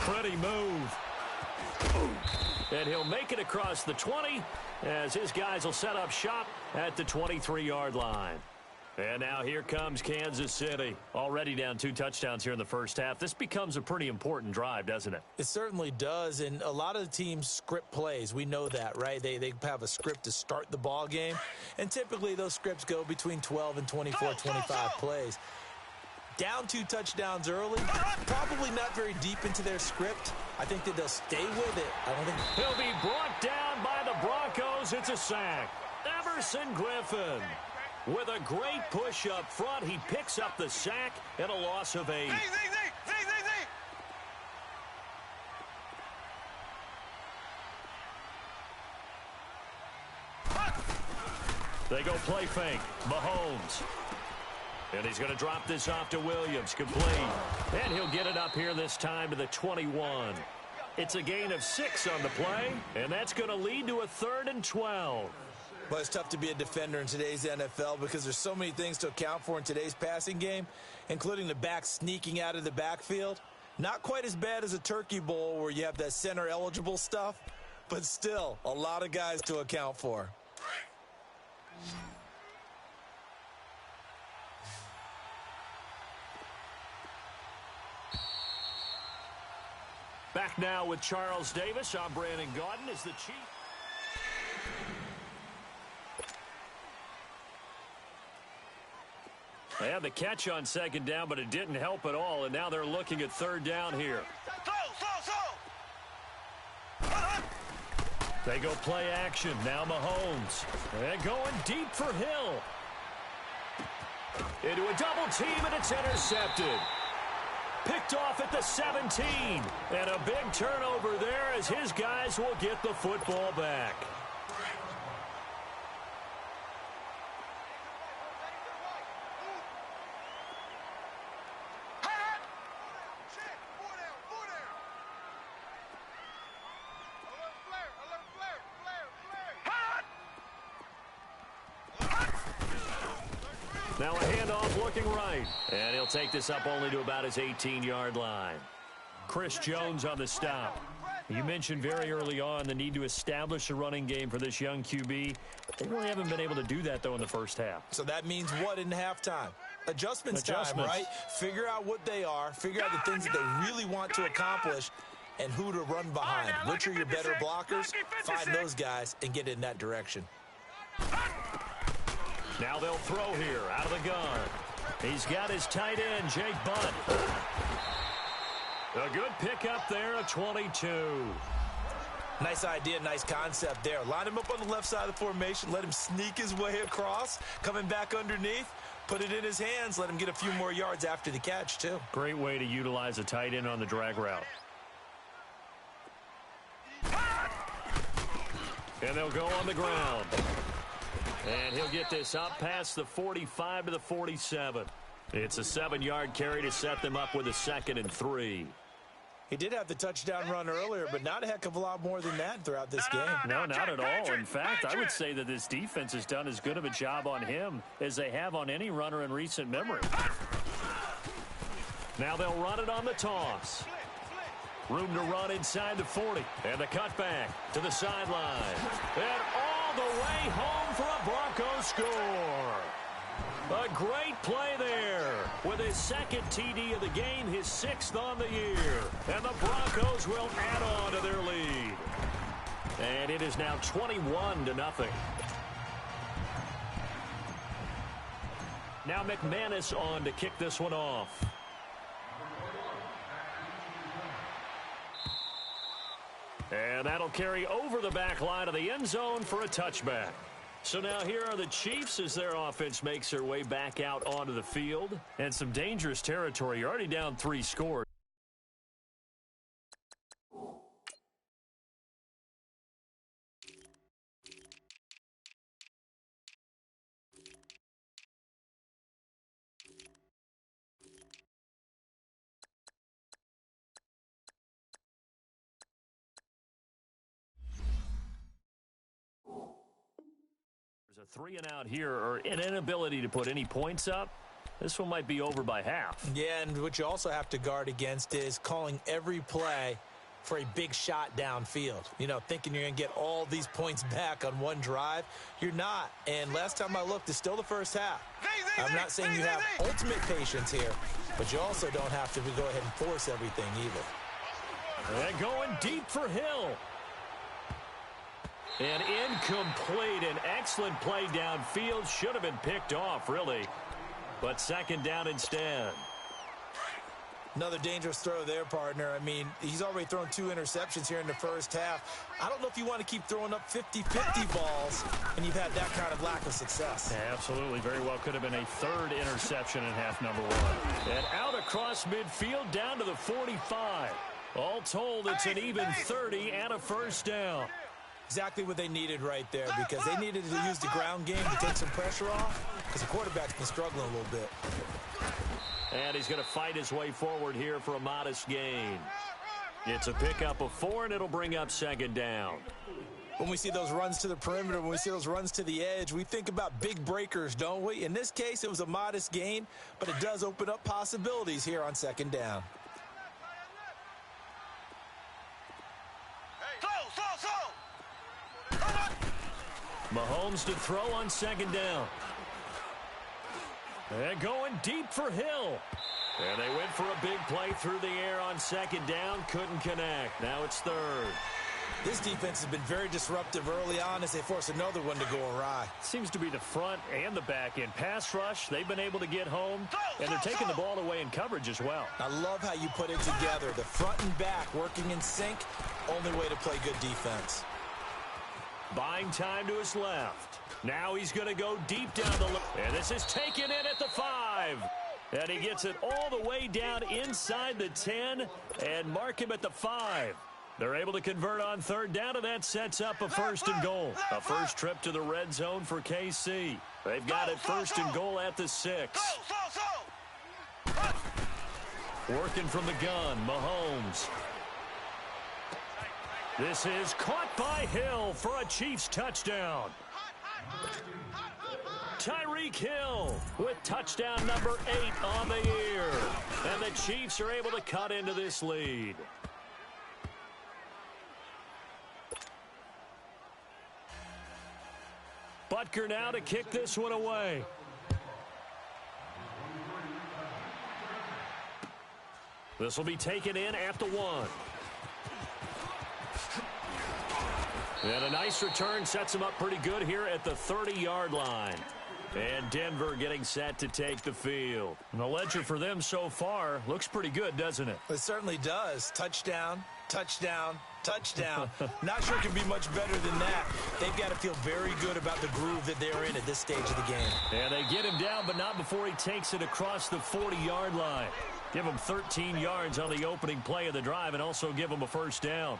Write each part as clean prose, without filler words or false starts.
Pretty move. And he'll make it across the 20 as his guys will set up shop at the 23-yard line. And now here comes Kansas City. Already down 2 touchdowns here in the first half. This becomes a pretty important drive, doesn't it? It certainly does, and a lot of the teams script plays. We know that, right? They have a script to start the ball game, and typically those scripts go between 12 and 24, 25 plays. Down 2 touchdowns early, probably not very deep into their script. I think that they'll stay with it. I don't think he'll be brought down by the Broncos. It's a sack. Everson Griffin with a great push up front. He picks up the sack and a loss of 8. They go play fake. Mahomes. And he's going to drop this off to Williams. Complete. And he'll get it up here this time to the 21. It's a gain of 6 on the play, and that's going to lead to a 3rd and 12. Well, it's tough to be a defender in today's NFL because there's so many things to account for in today's passing game, including the back sneaking out of the backfield. Not quite as bad as a turkey bowl where you have that center-eligible stuff, but still a lot of guys to account for. Back now with Charles Davis. I'm Brandon Gaudin as the Chief. They had the catch on 2nd down, but it didn't help at all, and now they're looking at 3rd down here. They go play action. Now Mahomes. And going deep for Hill. Into a double team, and it's intercepted. Picked off at the 17. And a big turnover there as his guys will get the football back. Now a handoff looking right. And he'll take this up only to about his 18-yard line. Chris Jones on the stop. You mentioned very early on the need to establish a running game for this young QB. They really haven't been able to do that, though, in the first half. So that means what in halftime? Adjustments time, right? Figure out what they are. Figure out the things that they really want to accomplish and who to run behind. Which are your better blockers? Find those guys and get in that direction. Now they'll throw here out of the gun. He's got his tight end, Jake Butt. A good pickup there, a 22. Nice idea, nice concept there. Line him up on the left side of the formation. Let him sneak his way across. Coming back underneath. Put it in his hands. Let him get a few more yards after the catch, too. Great way to utilize a tight end on the drag route. And they'll go on the ground. And he'll get this up past the 45 to the 47. It's a 7-yard carry to set them up with a 2nd and 3. He did have the touchdown run earlier, but not a heck of a lot more than that throughout this game. No, not at all. In fact, I would say that this defense has done as good of a job on him as they have on any runner in recent memory. Now they'll run it on the toss. Room to run inside the 40. And the cutback to the sideline. And all the way home for a Broncos score. A great play there with his 2nd TD of the game, his 6th on the year. And the Broncos will add on to their lead. And it is now 21-0. Now McManus on to kick this one off. And that'll carry over the back line of the end zone for a touchback. So now here are the Chiefs as their offense makes their way back out onto the field. And some dangerous territory. You're already down 3 scores. A 3-and-out here, or an inability to put any points up. This one might be over by half. Yeah, and what you also have to guard against is calling every play for a big shot downfield. You know, thinking you're going to get all these points back on one drive. You're not. And last time I looked, it's still the first half. I'm not saying you have ultimate patience here, but you also don't have to go ahead and force everything either. And going deep for Hill. And incomplete. An excellent play downfield. Should have been picked off, really. But second down instead. Another dangerous throw there, partner. I mean, he's already thrown 2 interceptions here in the first half. I don't know if you want to keep throwing up 50-50 balls, and you've had that kind of lack of success. Yeah, absolutely. Very well could have been a 3rd interception in half number 1. And out across midfield down to the 45. All told, it's an even 30 and a first down. Exactly what they needed right there, because they needed to use the ground game to take some pressure off, because the quarterback's been struggling a little bit. And he's going to fight his way forward here for a modest gain. It's a pickup of 4, and it'll bring up second down. When we see those runs to the perimeter, when we see those runs to the edge, we think about big breakers, don't we? In this case, it was a modest gain, but it does open up possibilities here on second down. Mahomes to throw on second down. And going deep for Hill. And they went for a big play through the air on second down. Couldn't connect. Now it's 3rd. This defense has been very disruptive early on as they force another one to go awry. Seems to be the front and the back end. Pass rush, they've been able to get home. And they're taking the ball away in coverage as well. I love how you put it together. The front and back working in sync. Only way to play good defense. Buying time to his left. Now he's going to go deep down the left. And this is taken in at the 5. And he gets it all the way down inside the 10 and mark him at the 5. They're able to convert on 3rd down, and that sets up a 1st and goal. A first trip to the red zone for KC. They've got it 1st and goal at the 6. Working from the gun, Mahomes. This is caught by Hill for a Chiefs touchdown. Tyreek Hill with touchdown number 8 on the year. And the Chiefs are able to cut into this lead. Butker now to kick this one away. This will be taken in at the 1. And a nice return sets him up pretty good here at the 30-yard line. And Denver getting set to take the field. And the ledger for them so far looks pretty good, doesn't it? It certainly does. Touchdown, touchdown, touchdown. Not sure it can be much better than that. They've got to feel very good about the groove that they're in at this stage of the game. And they get him down, but not before he takes it across the 40-yard line. Give him 13 yards on the opening play of the drive and also give him a first down.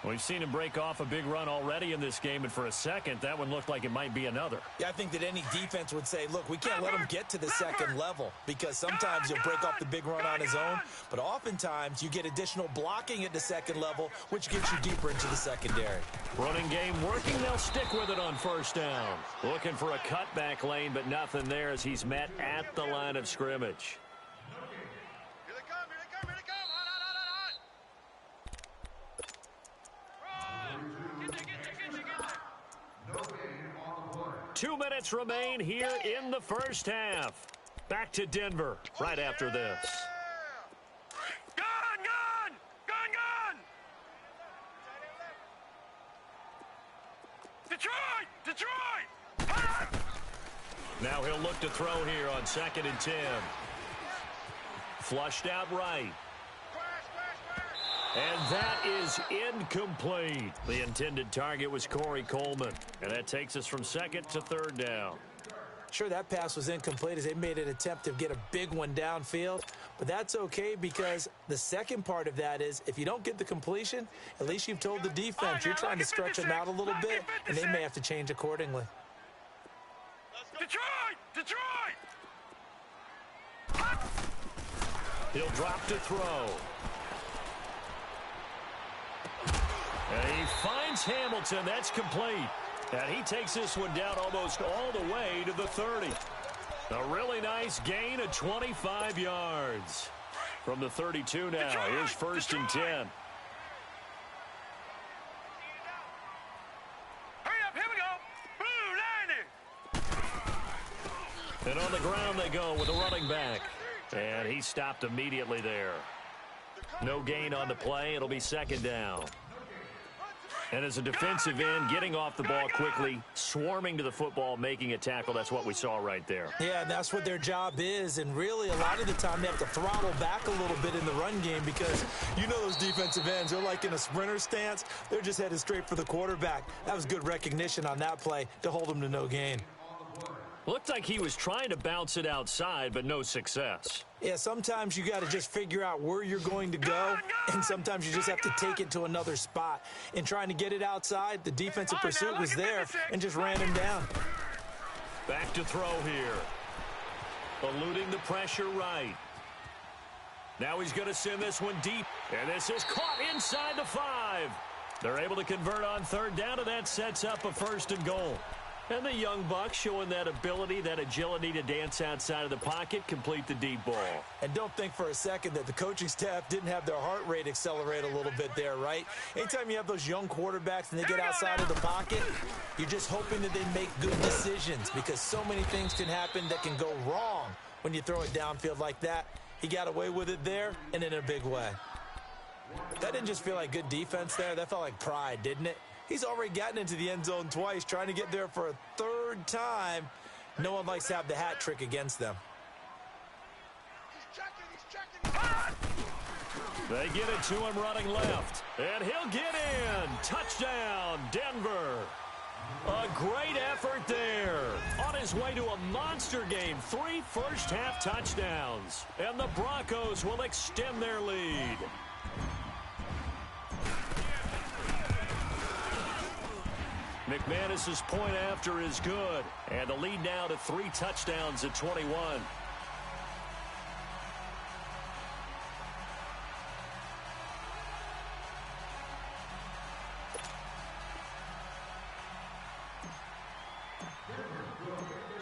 We've seen him break off a big run already in this game, and for a second, that one looked like it might be another. Yeah, I think that any defense would say, look, we can't let him get to the second level, because sometimes he'll break off the big run on his own, but oftentimes you get additional blocking at the second level, which gets you deeper into the secondary. Running game working. They'll stick with it on first down. Looking for a cutback lane, but nothing there as he's met at the line of scrimmage. Here they come, here they come, here they come. 2 minutes remain here in the first half. Back to Denver right after this. Gun, gun! Gun, gun! Detroit! Detroit! Now he'll look to throw here on 2nd and 10. Flushed out right. And that is incomplete. The intended target was Corey Coleman. And that takes us from 2nd to 3rd down. Sure, that pass was incomplete as they made an attempt to get a big one downfield. But that's okay, because the second part of that is if you don't get the completion, at least you've told the defense you're trying to stretch them out a little bit, and they may have to change accordingly. Detroit! Detroit! He'll drop to throw. And he finds Hamilton. That's complete. And he takes this one down almost all the way to the 30. A really nice gain of 25 yards. From the 32 now, here's 1st and 10. Hurry up, here we go. Blue, line it. And on the ground they go with the running back. And he stopped immediately there. No gain on the play. It'll be 2nd down. And as a defensive end, getting off the ball quickly, swarming to the football, making a tackle, that's what we saw right there. Yeah, and that's what their job is. And really, a lot of the time, they have to throttle back a little bit in the run game because you know those defensive ends, they're like in a sprinter stance. They're just headed straight for the quarterback. That was good recognition on that play to hold them to no gain. Looked like he was trying to bounce it outside, but no success. Yeah, sometimes you got to just figure out where you're going to go, and sometimes you just have to take it to another spot. In trying to get it outside, the defensive pursuit was there and just ran him down. Back to throw here. Eluding the pressure right. Now he's going to send this one deep, and this is caught inside the 5. They're able to convert on 3rd down, and that sets up a 1st and goal. And the young buck showing that ability, that agility to dance outside of the pocket, complete the deep ball. And don't think for a second that the coaching staff didn't have their heart rate accelerate a little bit there, right? Anytime you have those young quarterbacks and they get outside of the pocket, you're just hoping that they make good decisions because so many things can happen that can go wrong when you throw it downfield like that. He got away with it there and in a big way. That didn't just feel like good defense there. That felt like pride, didn't it? He's already gotten into the end zone twice, trying to get there for a 3rd time. No one likes to have the hat trick against them. He's checking. They get it to him running left. And he'll get in. Touchdown, Denver. A great effort there. On his way to a monster game. 3 first-half touchdowns. And the Broncos will extend their lead. McManus's point after is good. And the lead now to 3 touchdowns at 21.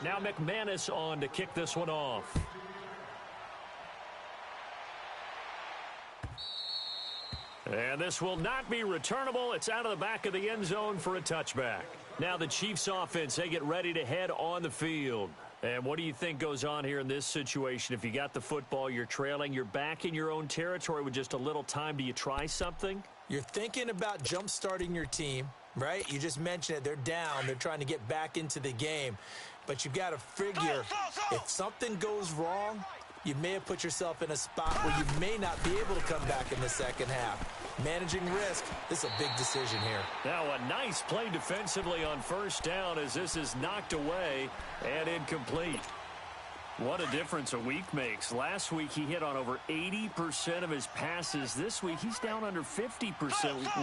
Now McManus on to kick this one off. And this will not be returnable. It's out of the back of the end zone for a touchback. Now the Chiefs offense, they get ready to head on the field. And what do you think goes on here in this situation? If you got the football, you're trailing, you're back in your own territory with just a little time. Do you try something? You're thinking about jump-starting your team, right? You just mentioned it. They're down. They're trying to get back into the game. But you've got to figure if something goes wrong, you may have put yourself in a spot where you may not be able to come back in the second half. Managing risk, this is a big decision here. Now a nice play defensively on 1st down as this is knocked away and incomplete. What a difference a week makes. Last week he hit on over 80% of his passes. This week he's down under 50%.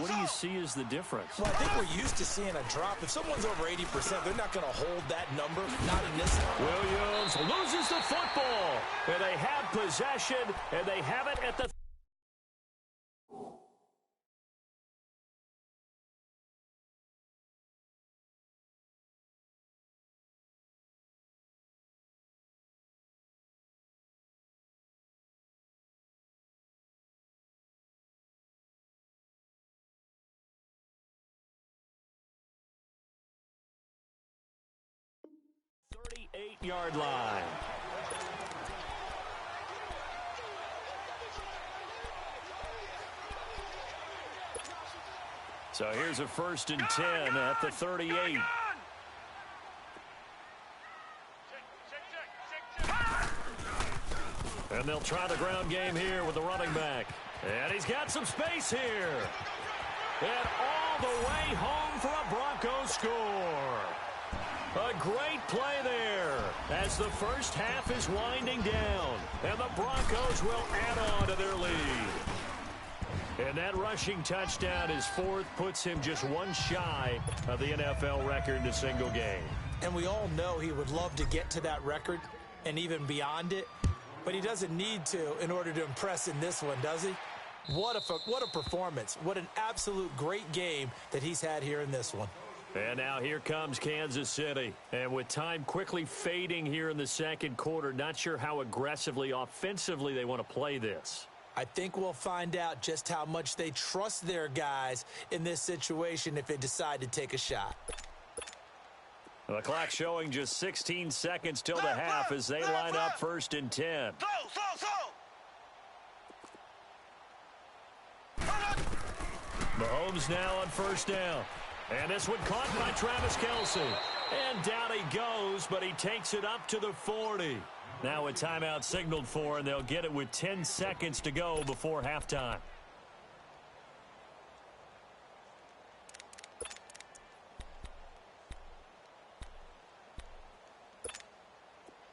What do you see as the difference? Well, I think we're used to seeing a drop. If someone's over 80%, they're not going to hold that number. Not in this one. Williams loses the football. And they have possession, and they have it at the yard line. So here's a 1st and 10 at the 38. And they'll try the ground game here with the running back. And he's got some space here. And all the way home for a Broncos score. A great play there as the first half is winding down. And the Broncos will add on to their lead. And that rushing touchdown, his 4th, puts him just one shy of the NFL record in a single game. And we all know he would love to get to that record and even beyond it. But he doesn't need to in order to impress in this one, does he? What a performance. What an absolute great game that he's had here in this one. And now here comes Kansas City. And with time quickly fading here in the second quarter, not sure how aggressively, offensively they want to play this. I think we'll find out just how much they trust their guys in this situation if they decide to take a shot. The clock showing just 16 seconds till the half as they line up 1st and 10. Mahomes now on 1st down. And this one caught by Travis Kelce. And down he goes, but he takes it up to the 40. Now a timeout signaled for, and they'll get it with 10 seconds to go before halftime.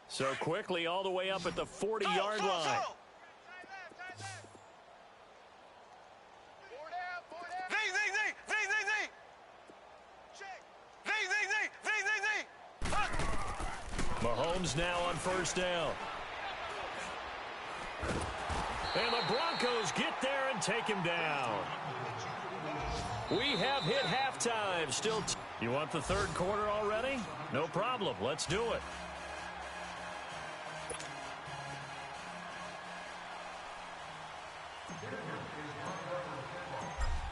So quickly all the way up at the 40-yard line. Mahomes now on 1st down. And the Broncos get there and take him down. We have hit halftime. Still, you want the 3rd quarter already? No problem. Let's do it.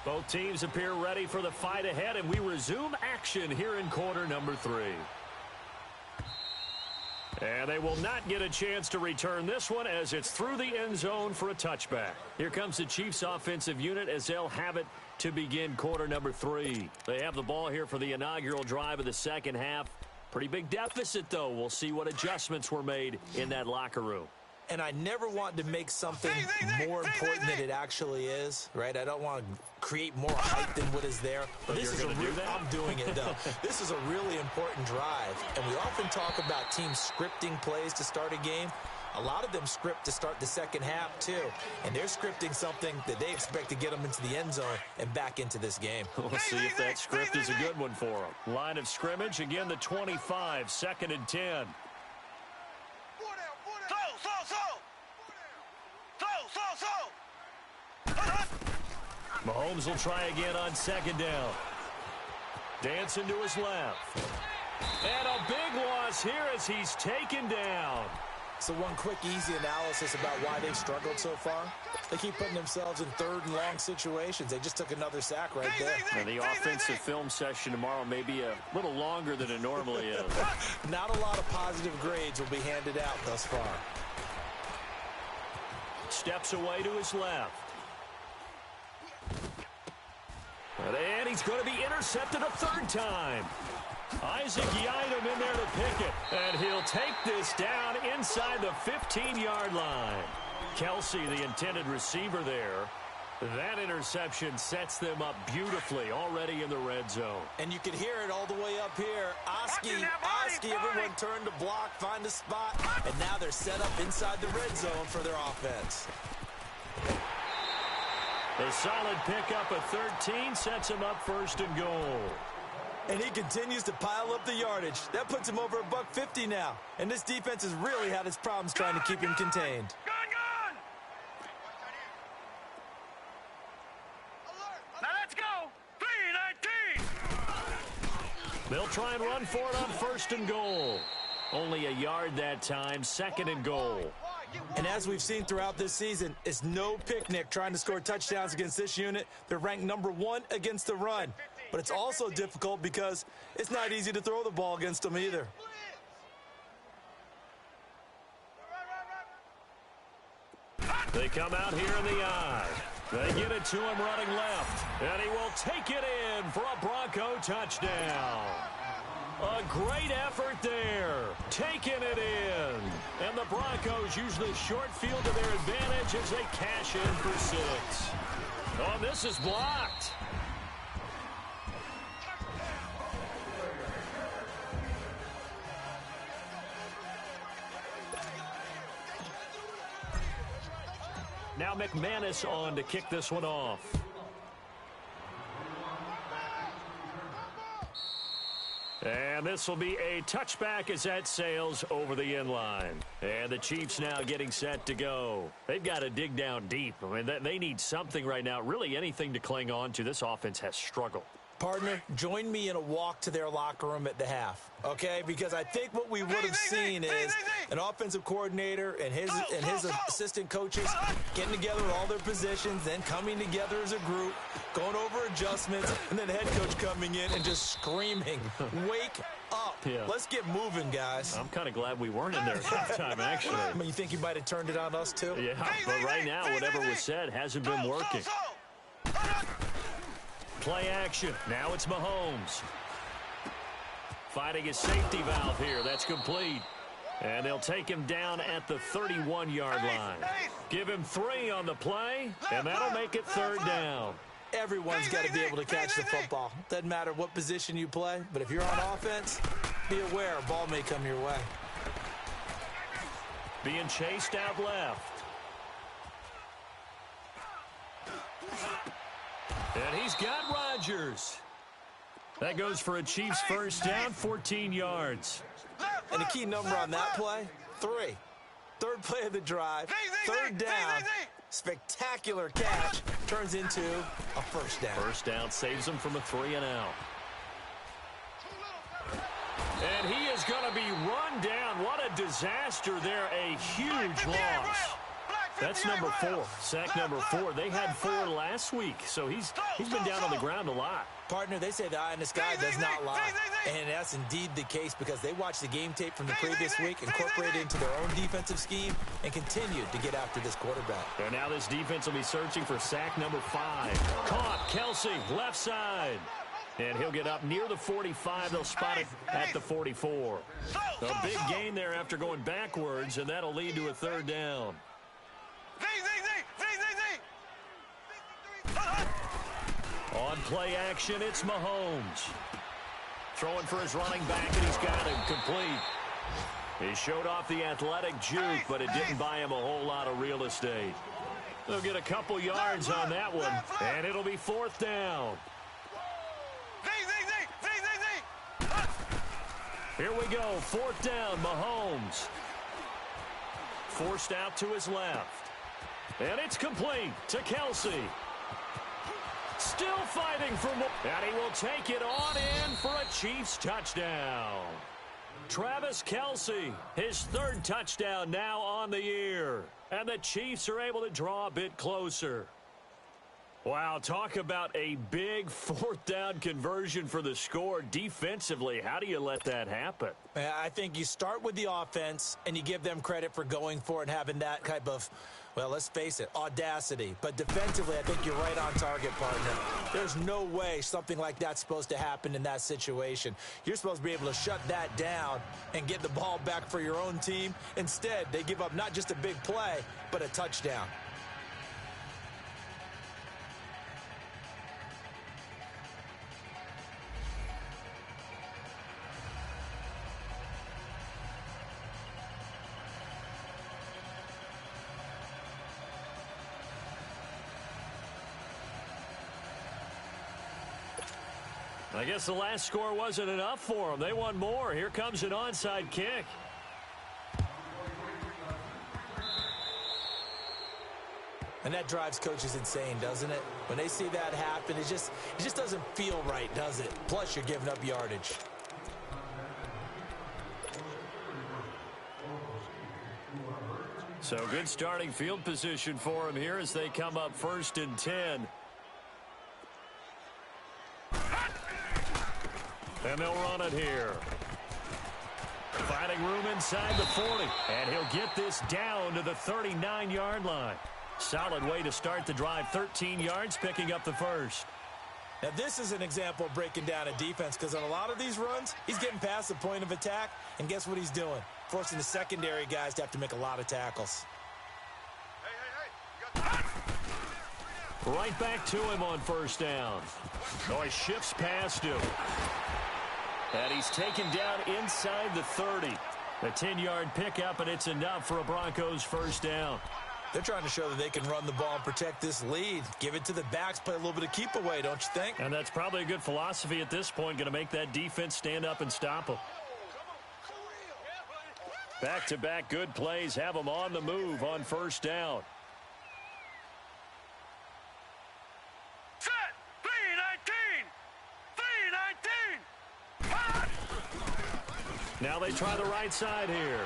Both teams appear ready for the fight ahead, and we resume action here in quarter number 3. And they will not get a chance to return this one as it's through the end zone for a touchback. Here comes the Chiefs offensive unit as they'll have it to begin quarter number 3. They have the ball here for the inaugural drive of the second half. Pretty big deficit, though. We'll see what adjustments were made in that locker room. And I never want to make something more important than it actually is, right? I don't want to create more hype than what is there. But this is I'm doing it, though. This is a really important drive. And we often talk about teams scripting plays to start a game. A lot of them script to start the second half, too. And they're scripting something that they expect to get them into the end zone and back into this game. We'll see if that script is a good one for them. Line of scrimmage, again, the 25, 2nd and 10. Mahomes will try again on 2nd down. Dancing to his left. And a big loss here as he's taken down. So one quick, easy analysis about why they've struggled so far. They keep putting themselves in 3rd and long situations. They just took another sack right there. And the offensive film session tomorrow may be a little longer than it normally is. Not a lot of positive grades will be handed out thus far. Steps away to his left. And he's going to be intercepted a 3rd time. Isaac Yiadom in there to pick it. And he'll take this down inside the 15-yard line. Kelce, the intended receiver there. That interception sets them up beautifully already in the red zone. And you can hear it all the way up here. Oski, everyone turned to block, find a spot. And now they're set up inside the red zone for their offense. A solid pickup of 13 sets him up 1st and goal. And he continues to pile up the yardage. That puts him over $150 now. And this defense has really had its problems trying to keep him contained. Now let's go. 3-19. They'll try and run for it on 1st and goal. Only a yard that time, 2nd and goal. And as we've seen throughout this season, it's no picnic trying to score touchdowns against this unit. They're ranked number 1 against the run. But it's also difficult because it's not easy to throw the ball against them either. They come out here in the eye. They get it to him running left. And he will take it in for a Bronco touchdown. A great effort there. Taking it in. And the Broncos use the short field to their advantage as they cash in for 6. Oh, this is blocked. Now McManus on to kick this one off. And this will be a touchback as that sails over the end line. And the Chiefs now getting set to go. They've got to dig down deep. I mean, they need something right now, really anything to cling on to. This offense has struggled. Partner, join me in a walk to their locker room at the half, okay? Because I think what we would have seen is an offensive coordinator and his assistant coaches getting together with all their positions, then coming together as a group, going over adjustments, and then the head coach coming in and just screaming, "Wake up. Yeah. Let's get moving, guys." I'm kind of glad we weren't in there at halftime, actually. I mean, you think you might have turned it on us, too? Yeah, but right now, whatever was said hasn't been working. Play action. Now it's Mahomes. Fighting his safety valve here. That's complete. And they'll take him down at the 31-yard line. Give him 3 on the play, and that'll make it 3rd down. Everyone's got to be able to catch the football. Doesn't matter what position you play, but if you're on offense, be aware a ball may come your way. Being chased out left. And he's got Rodgers. That goes for a Chiefs first down, 14 yards. And the key number on that play, 3. 3rd play of the drive, 3rd down, spectacular catch, turns into a first down. First down saves him from a 3-and-out. And he is going to be run down. What a disaster there, a huge loss. That's number 4, sack number 4. They had 4 last week, so he's been down on the ground a lot. Partner, they say the eye in the sky does not lie. And that's indeed the case because they watched the game tape from the previous week, incorporated it into their own defensive scheme, and continued to get after this quarterback. And now this defense will be searching for sack number 5. Caught, Kelsey, left side. And he'll get up near the 45. They'll spot it at the 44. A big gain there after going backwards, and that'll lead to a 3rd down. On play action, it's Mahomes. Throwing for his running back, and he's got him complete. He showed off the athletic juke, but it didn't buy him a whole lot of real estate. They'll get a couple yards on that one, and it'll be 4th down. Here we go, 4th down, Mahomes. Forced out to his left. And it's complete to Kelsey. Still fighting for more. And he will take it on in for a Chiefs touchdown. Travis Kelsey, his 3rd touchdown now on the year. And the Chiefs are able to draw a bit closer. Wow, talk about a big 4th down conversion for the score. Defensively, how do you let that happen? I think you start with the offense, and you give them credit for going for it and having that type of, well, let's face it, audacity. But defensively, I think you're right on target, partner. There's no way something like that's supposed to happen in that situation. You're supposed to be able to shut that down and get the ball back for your own team. Instead, they give up not just a big play, but a touchdown. I guess the last score wasn't enough for them. They want more. Here comes an onside kick. And that drives coaches insane, doesn't it? When they see that happen, it just doesn't feel right, does it? Plus, you're giving up yardage. So good starting field position for him here as they come up 1st and 10. And they'll run it here. Finding room inside the 40. And he'll get this down to the 39-yard line. Solid way to start the drive. 13 yards, picking up the 1st. Now, this is an example of breaking down a defense because on a lot of these runs, he's getting past the point of attack, and guess what he's doing? Forcing the secondary guys to have to make a lot of tackles. Right back to him on 1st down. Oh, he shifts past him. And he's taken down inside the 30. A 10-yard pickup, and it's enough for a Broncos 1st down. They're trying to show that they can run the ball and protect this lead. Give it to the backs, play a little bit of keep away, don't you think? And that's probably a good philosophy at this point, going to make that defense stand up and stop them. Back-to-back good plays have them on the move on 1st down. Set, 3-19, Now they try the right side here.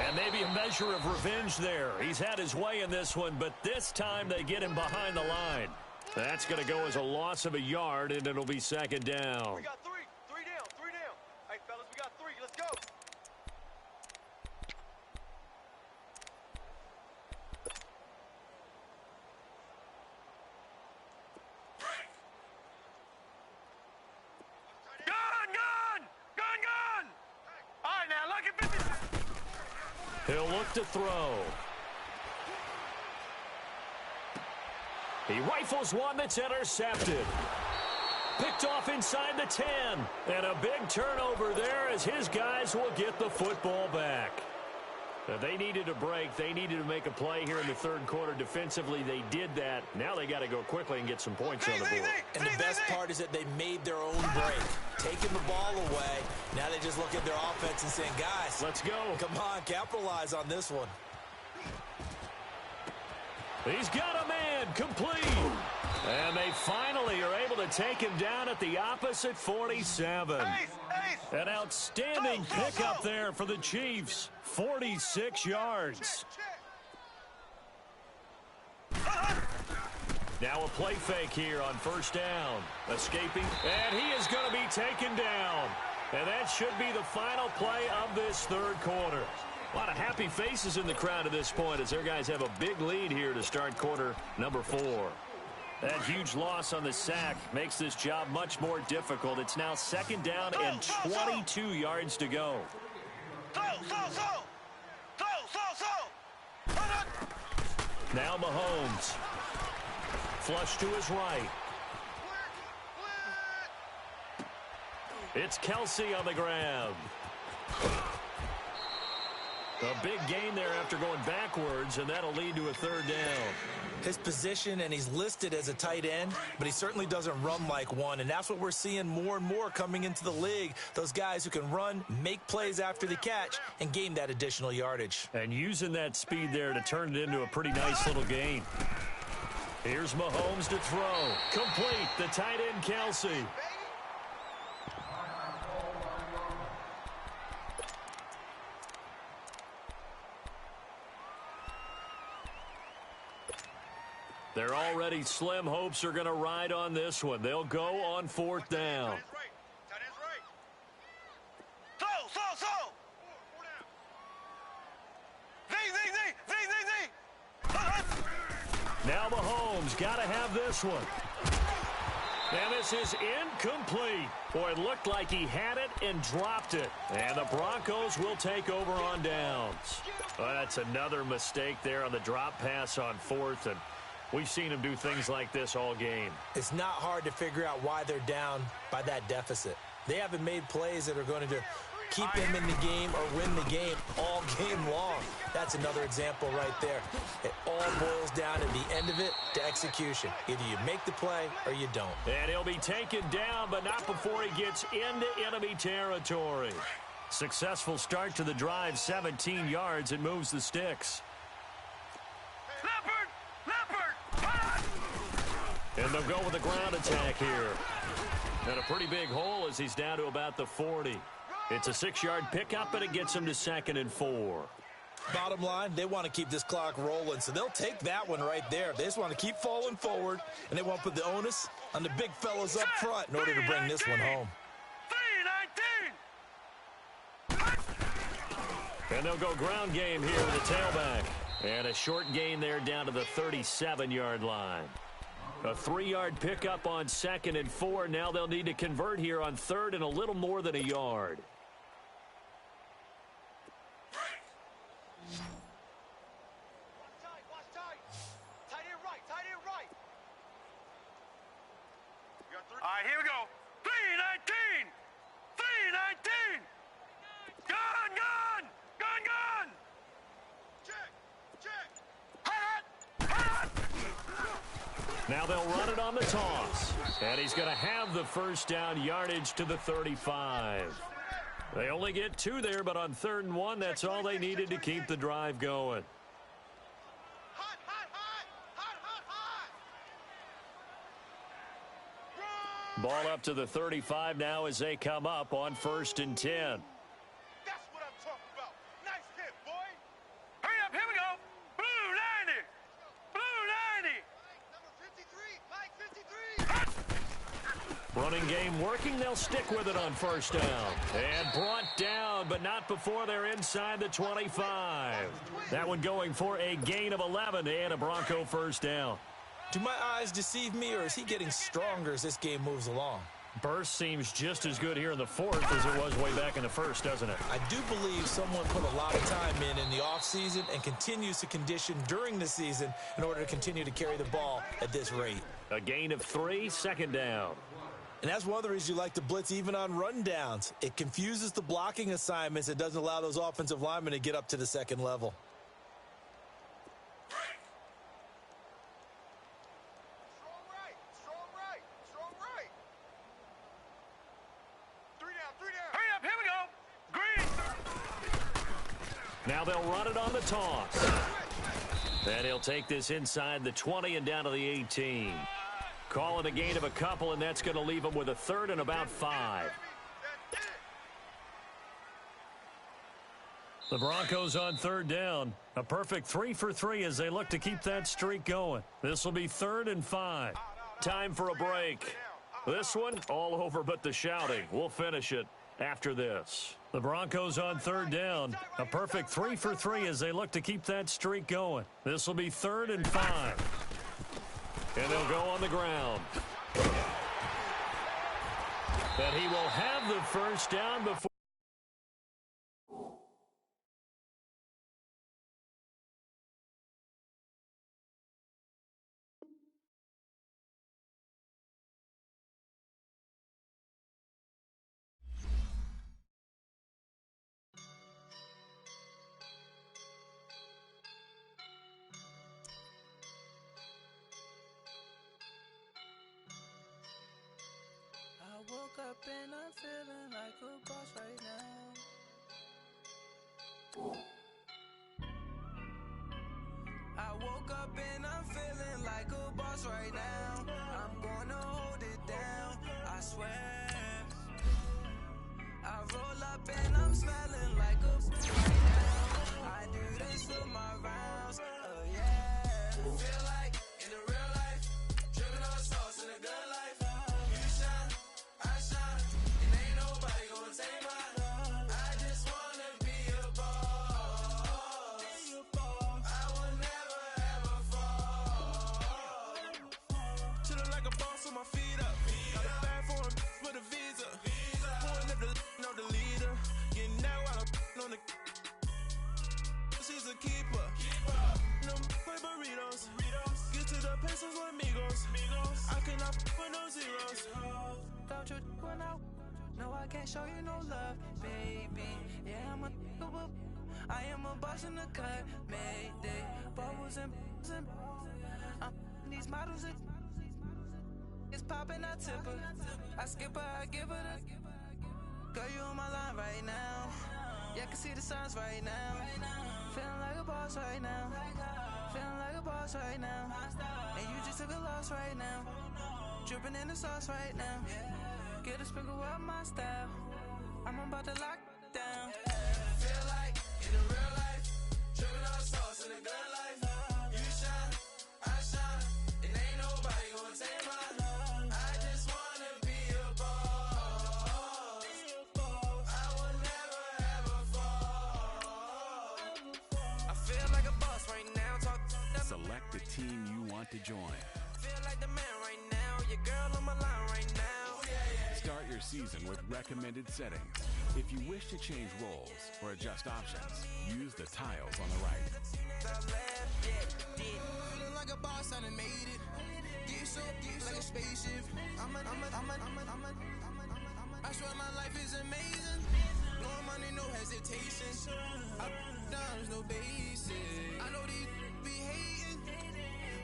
And maybe a measure of revenge there. He's had his way in this one, but this time they get him behind the line. That's going to go as a loss of a yard, and it'll be second down. We got three. Three down. Three down. Hey, fellas, we got three. Let's go. Gun! Gun! Gun! Gun! All right, now, look at 50. He'll look to throw. He rifles one that's intercepted. Picked off inside the 10. And a big turnover there as his guys will get the football back. They needed a break. They needed to make a play here in the third quarter. Defensively, they did that. Now they got to go quickly and get some points on the board. And the best part is that they made their own break. Taking the ball away. Now they just look at their offense and saying, guys, let's go. Come on, capitalize on this one. He's got a man complete. And they finally are able to take him down at the opposite 47. An outstanding pickup there for the Chiefs. 46 yards. Now a play fake here on first down. Escaping. And he is going to be taken down. And that should be the final play of this third quarter. A lot of happy faces in the crowd at this point as their guys have a big lead here to start quarter number 4. That huge loss on the sack makes this job much more difficult. It's now second down and 22 yards to go. Now Mahomes. Flush to his right. It's Kelsey on the grab. A big gain there after going backwards, and that'll lead to a third down. His position, and he's listed as a tight end, but he certainly doesn't run like one, and that's what we're seeing more and more coming into the league. Those guys who can run, make plays after the catch, and gain that additional yardage. And using that speed there to turn it into a pretty nice little gain. Here's Mahomes to throw. Complete. The tight end, Kelsey. They're already slim hopes are going to ride on this one. They'll go on fourth down. Now Mahomes got to have this one. And this is incomplete. Boy, it looked like he had it and dropped it. And the Broncos will take over on downs. Well, that's another mistake there on the drop pass on fourth. And we've seen him do things like this all game. It's not hard to figure out why they're down by that deficit. They haven't made plays that are going to keep them in the game or win the game all game long. That's another example right there. It all boils down at the end of it to execution. Either you make the play or you don't. And he'll be taken down, but not before he gets into enemy territory. Successful start to the drive, 17 yards, and moves the sticks. And they'll go with a ground attack here. And a pretty big hole as he's down to about the 40. It's a 6-yard pickup, and it gets him to 2nd and 4. Bottom line, they want to keep this clock rolling, so they'll take that one right there. They just want to keep falling forward, and they want to put the onus on the big fellas up front in order to bring this one home. And they'll go ground game here with the tailback. And a short gain there down to the 37-yard line. A 3-yard pickup on 2nd and 4. Now they'll need to convert here on 3rd and a little more than a yard. All right, here we go. 319! 319! Gun, gun! Gun, gun! Check! Check! Hot! Hot! Now they'll run it on the toss. And he's going to have the first down yardage to the 35. They only get 2 there, but on 3rd and 1, that's all they needed to keep the drive going. Hot, hot, hot! Hot, hot, hot! Ball up to the 35 now as they come up on 1st and 10. Running game working. They'll stick with it on first down. And brought down, but not before they're inside the 25. That one going for a gain of 11 and a Bronco first down. Do my eyes deceive me, or is he getting stronger as this game moves along? Burst seems just as good here in the fourth as it was way back in the first, doesn't it? I do believe someone put a lot of time in the offseason and continues to condition during the season in order to continue to carry the ball at this rate. A gain of 3, second down. And that's one of the reasons you like to blitz even on rundowns. It confuses the blocking assignments. It doesn't allow those offensive linemen to get up to the second level. Strong right. 3 down. Hurry up, here we go. Green. Now they'll run it on the toss. And he'll take this inside the 20 and down to the 18. Calling a gain of a couple, and that's going to leave him with a third and about 5. The Broncos on third down. A perfect 3 for 3 as they look to keep that streak going. This will be 3rd and 5. Time for a break. This one, all over but the shouting. We'll finish it after this. The Broncos on third down. A perfect 3 for 3 as they look to keep that streak going. This will be 3rd and 5. And they'll go on the ground. But he will have the first down before. I woke up and I'm feeling like a boss right now. I woke up and I'm feeling like a boss right now. I'm gonna hold it down, I swear. I roll up and I'm smelling like a boss right now. I do this for my rounds, oh yeah. Feel like in the real life, dripping on sauce in a good life. Don't you run out? No, I can't show you no love, baby. Yeah, I am a boss in the cut, Mayday. Bubbles and these models it's popping, I tip her. I skip her, I give her the. Girl, you on my line right now. Yeah, I can see the signs right now. Feeling like a boss right now. Feeling like a boss right now. And you just took a loss right now. Dripping in the sauce right now. Get a sprinkle up my style. I'm about to lock down. Feel like in the real life, dripping on sauce in a good life. You shine, I shine, and ain't nobody gonna take my love. I just wanna be a boss. I will never ever fall. I feel like a boss right now. Select the team you want to join. Feel like the man right now. Your girl on my line right now. Start your season with recommended settings. If you wish to change roles or adjust options, use the tiles on the right. Feeling like a boss, I done made it. Get so like a spaceship. I swear my life is amazing. Blowing money, no hesitation. Up, downs, no basic. I know these be hating,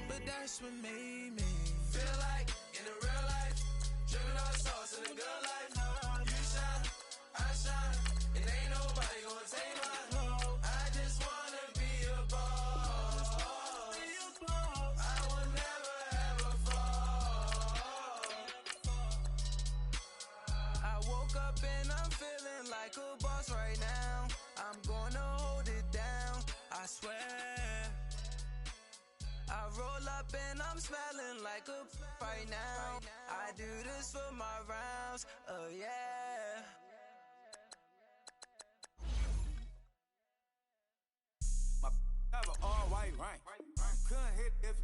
but that's what made me feel like in the real life, dripping on sauce in a good life. You shine, I shine, and ain't nobody gonna take my love. I just wanna be a boss. I will never ever fall. I woke up and I'm feeling like a boss right now. I'm gonna hold it down, I swear. I roll up and I'm smelling like a right now. I do this for my rounds, oh yeah. My have an all-white rank. Couldn't hit if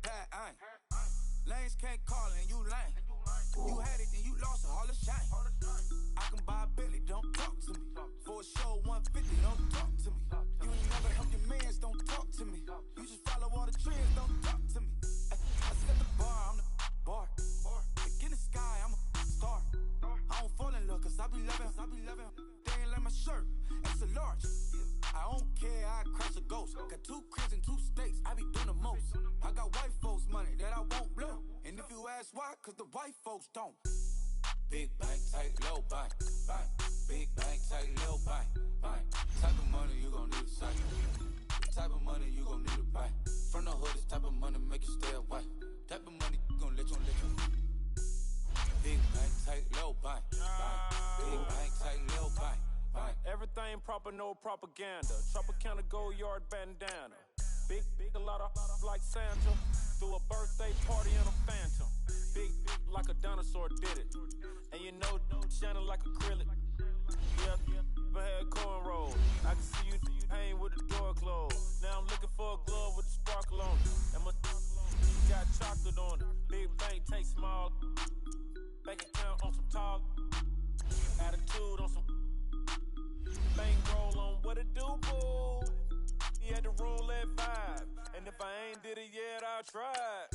that ain't. Lanes can't call and you lame. You had it and you lost all the shine. I can buy a Billy, don't talk to me. For a show 150, don't talk to me. You ain't never help your mans, don't talk to me. You just follow all the trends, don't talk to me. I set the bar, I'm the bar. Like in the sky, I'm a star. I don't fall in love, cause I be loving. They ain't like my shirt, extra large. I don't care, I crush a ghost. Got 2 cribs and 2 states, I be doing the most. I got white folks money that I won't blow. And if you ask why, cause the white folks don't. Big bank, tight, low bank, bank. Big bank, tight, low bank, bank. Type of money you gon' need a sight. Type of money you gon' need a buy. From the hood, this type of money make you stay away. Type of money gon' let you. Big bank, tight, low bank, bank. Big bank, tight, low bank, bank. Everything proper, no propaganda. Tropicana gold yard bandana. Big, a lot of like Santa. Threw a birthday party in a phantom. Big like a dinosaur did it. And you know, shining like acrylic. Yeah, but had cornrows. I can see you hang with the door closed. Now I'm looking for a glove with a sparkle on it. And my got chocolate on it. Big bank, take small. Bank account on some talk. Attitude on some. Bankroll on what it do, boo. He had the roulette vibe. And if I ain't did it yet, I'll try.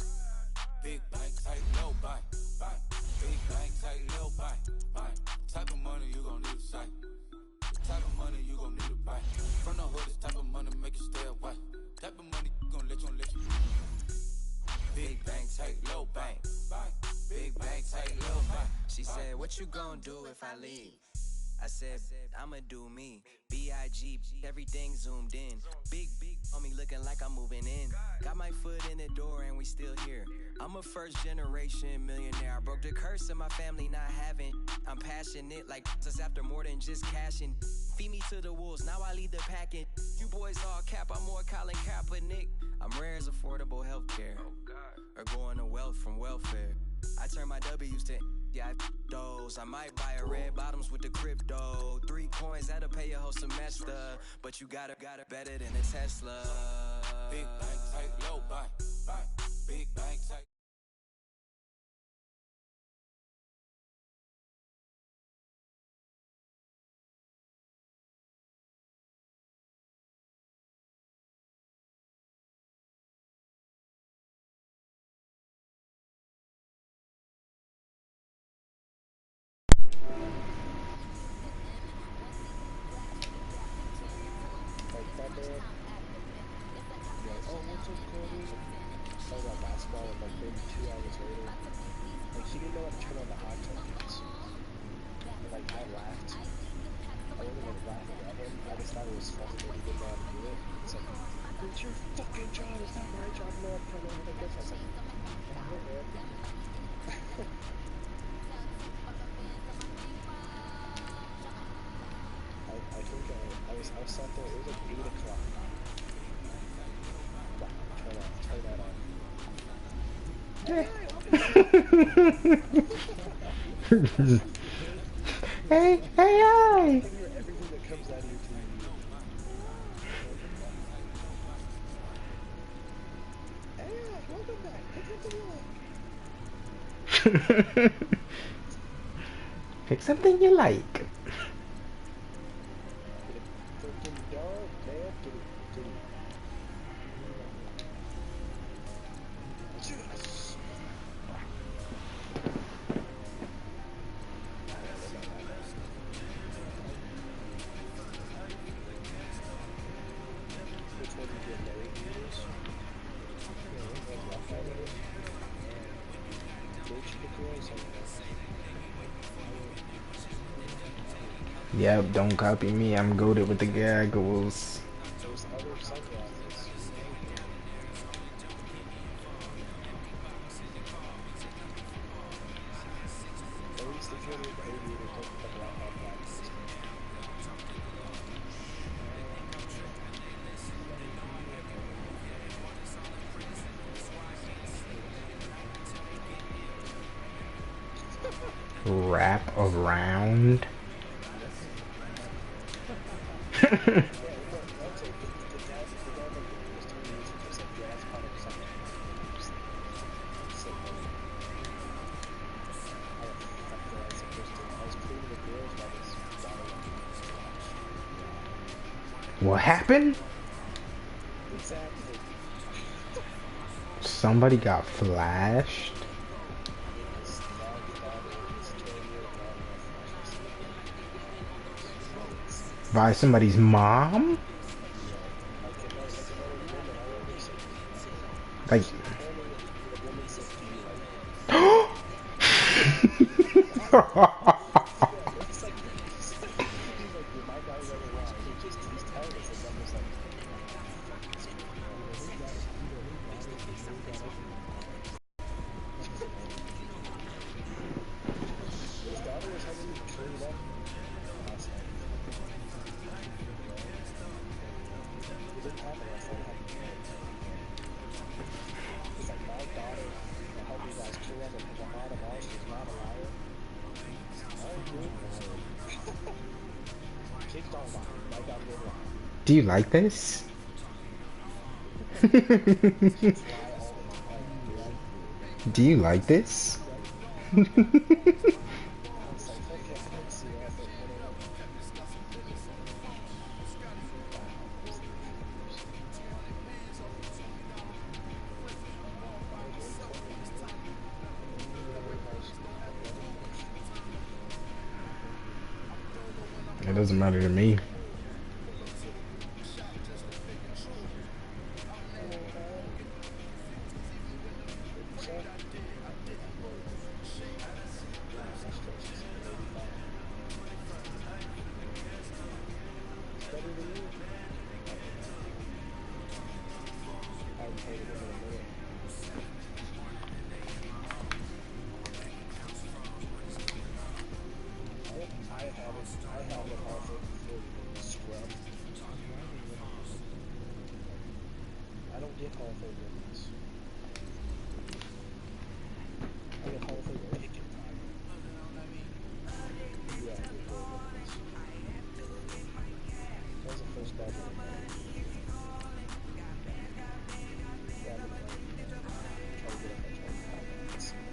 Big bank, tight, low bank, bank. Big bank, tight, low bank, bank. Type of money you gon' need a sight. Type of money you gon' need a buy. From the hood, this type of money make you stay away. Type of money gon' let you. Big bank, tight, low bank, bank. Big bank, tight, low bank. She said, what you gon' do if I leave? I said, I'ma do me. B.I.G. Everything zoomed in. Big on me looking like I'm moving in. Got my foot in the door and we still here. I'm a first generation millionaire. I broke the curse of my family not having. I'm passionate like just after more than just cashing. Feed me to the wolves, now I lead the packing. You boys all cap, I'm more Colin Kaepernick. I'm rare as affordable healthcare. Or going to wealth from welfare. I turn my W's to those. I might buy a red bottoms with the crypto. 3 coins that'll pay your whole semester. But you got it better than a Tesla. Big bank, tight, low bank, bank. Big bank, tight. About basketball and like maybe 2 hours later, like he didn't know how to turn on the hot tokens. Like I laughed. I wasn't like laughing at him. I just thought it was funny that he didn't know how to do it. It's like, it's your fucking job. It's not my job. No, I'm trying to do this. I was like, oh man. I think I was sat there. It was like 8 o'clock. Turn that on. Hey, hey, hey! Everything that comes out of your TV. Hey, welcome back. Pick something you like. Pick something you like. Yep, don't copy me. I'm goated with the gaggles. Wrap around. What happened? Somebody got flashed. By somebody's mom? Like... Do you like this? Do you like this? It doesn't matter to me.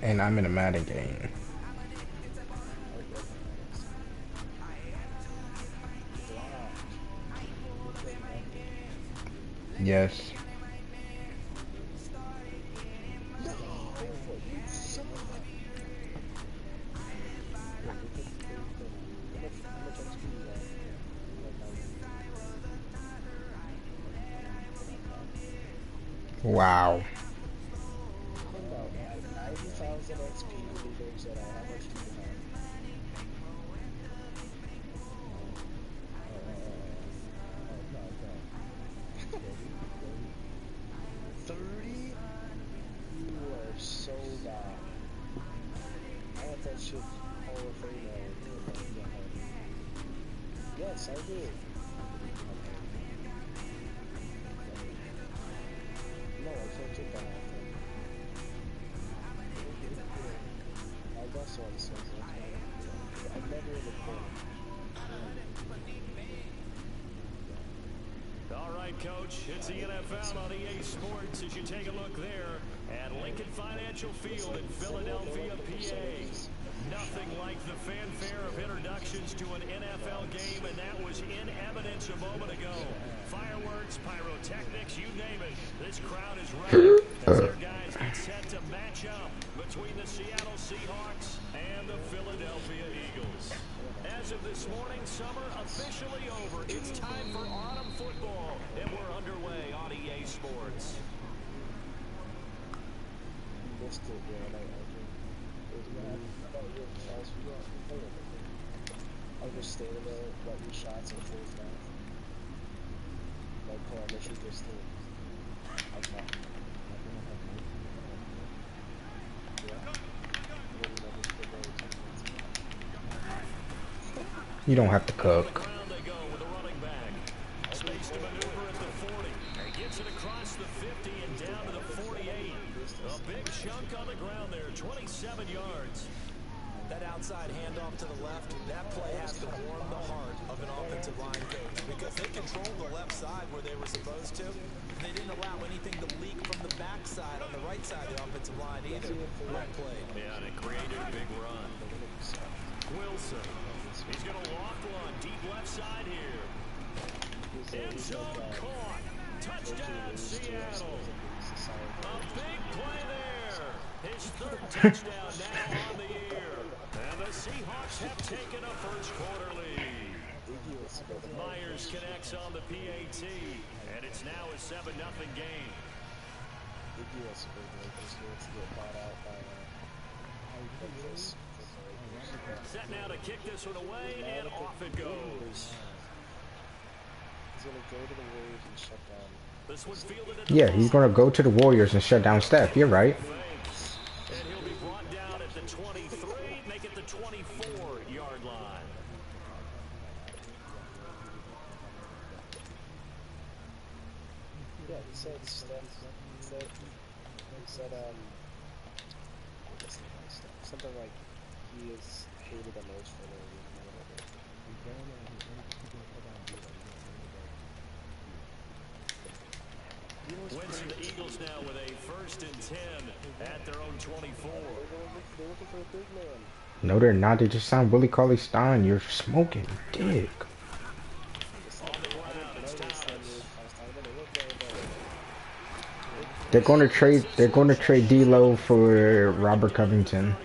And I'm in a Madden game. Yes. Wow. Yes, I do. No, I can't take that off. I got so I said that. I never recorded. All right, Coach, it's the NFL on EA Sports as you take a look there at Lincoln Financial Field in Philadelphia, PA. Nothing like the fanfare of introductions to an NFL game, and that was in evidence a moment ago. Fireworks, pyrotechnics, you name it. This crowd is ready as their guys get set to match up between the Seattle Seahawks and the Philadelphia Eagles. As of this morning, summer officially over. It's time for autumn football, and we're underway on EA Sports. I'll just stay there, let your shots in full flat. Like, hold on, let's shoot this thing. Okay. You don't have to cook. Space to maneuver at the 40. He gets it across the 50 and down to the 48. A big chunk on the ground there, 27 yards. That outside handoff to the left, that play has to warm the heart of an offensive line coach because they controlled the left side where they were supposed to. They didn't allow anything to leak from the backside on the right side of the offensive line either. Well played. Yeah, and it created a big run. Wilson. He's going to loft one deep left side here. End zone caught. Touchdown, Seattle. A big play there. His third touchdown now on the year. And the Seahawks have taken a first quarter lead. Myers connects on the PAT. And it's now a 7-0 game. Set now to kick this one away, and off it goes. He's going to go to the Warriors and shut down. This one's fielded at the Yeah, he's gonna go to the Warriors and shut down Steph. You're right. And he'll be brought down at the 23, make it the 24-yard line. Yeah, he said something like he is hated the most for no reason. Winston, the Eagles now with a 1st and 10 at their own 24. They're looking for a big man. No, they're not. They just signed Willie Cauley-Stein. You're smoking dick. They're going to trade. They're going to trade D'Lo for Robert Covington.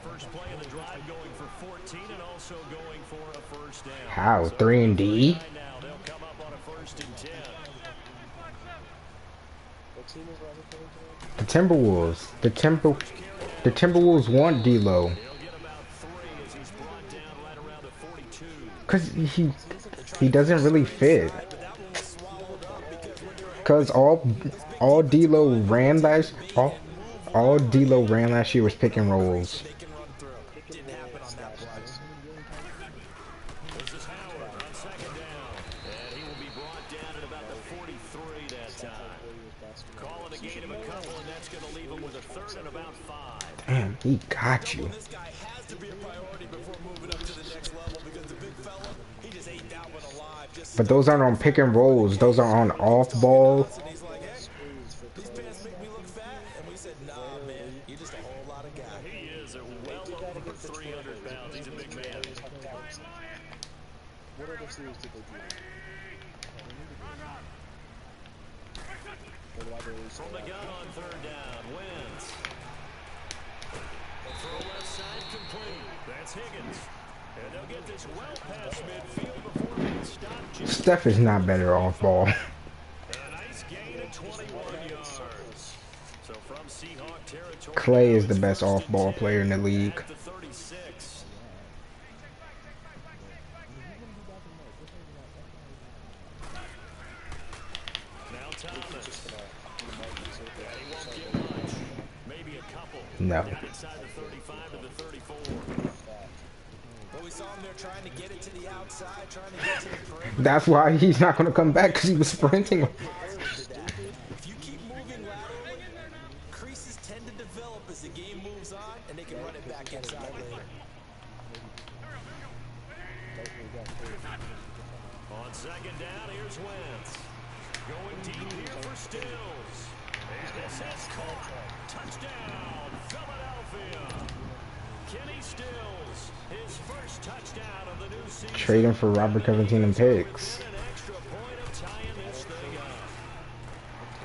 First play of the drive going for 14 and also going for a first down. How? 3 and D? Now they'll come up on a 1st and 10. What team is Robert Covington? The Timberwolves. The Timberwolves want D'Lo. He'll get about 3 as he's brought down right around the 42. Cause he doesn't really fit. Cause all D'Lo ran last year was pick and rolls. This is Howard on 2nd down, and he will be brought down at about the 43 that time. Calling a gain of a couple, and that's going to leave him with a 3rd and about 5. Damn, he got you. This guy has to be a priority before moving up to the next level because the big fella, he just ate that one alive. But those aren't on pick and rolls. Those are on off ball. And he's like, hey, these pants make me look fat. And we said, nah, man, you're just a whole lot of guy. He is well over 300 pounds. He's a big man. What other series did they do? From the gun on 3rd down, wins. Throw left side complete. That's Higgins. And they'll get this well past midfield before being stopped. Steph is not better off ball. A nice gain of 21 yards. So from Seahawk territory, Clay is the best off ball player in the league. at the 36. Now Thomas. He won't get much. Maybe a couple. No. Down inside the 35 to the 34. But we saw him there trying to get it to the outside, trying to get to the perimeter. That's why he's not going to come back, because he was sprinting. If you keep moving laterally, creases tend to develop as the game moves on, and they can run it back inside later. On 2nd down, here's Wentz. Going deep here for Stills. And this is caught. Touchdown, Philadelphia. Kenny Stills, his first touchdown of the new season. Trade him for Robert Covington and picks. An extra point of tying this thing up.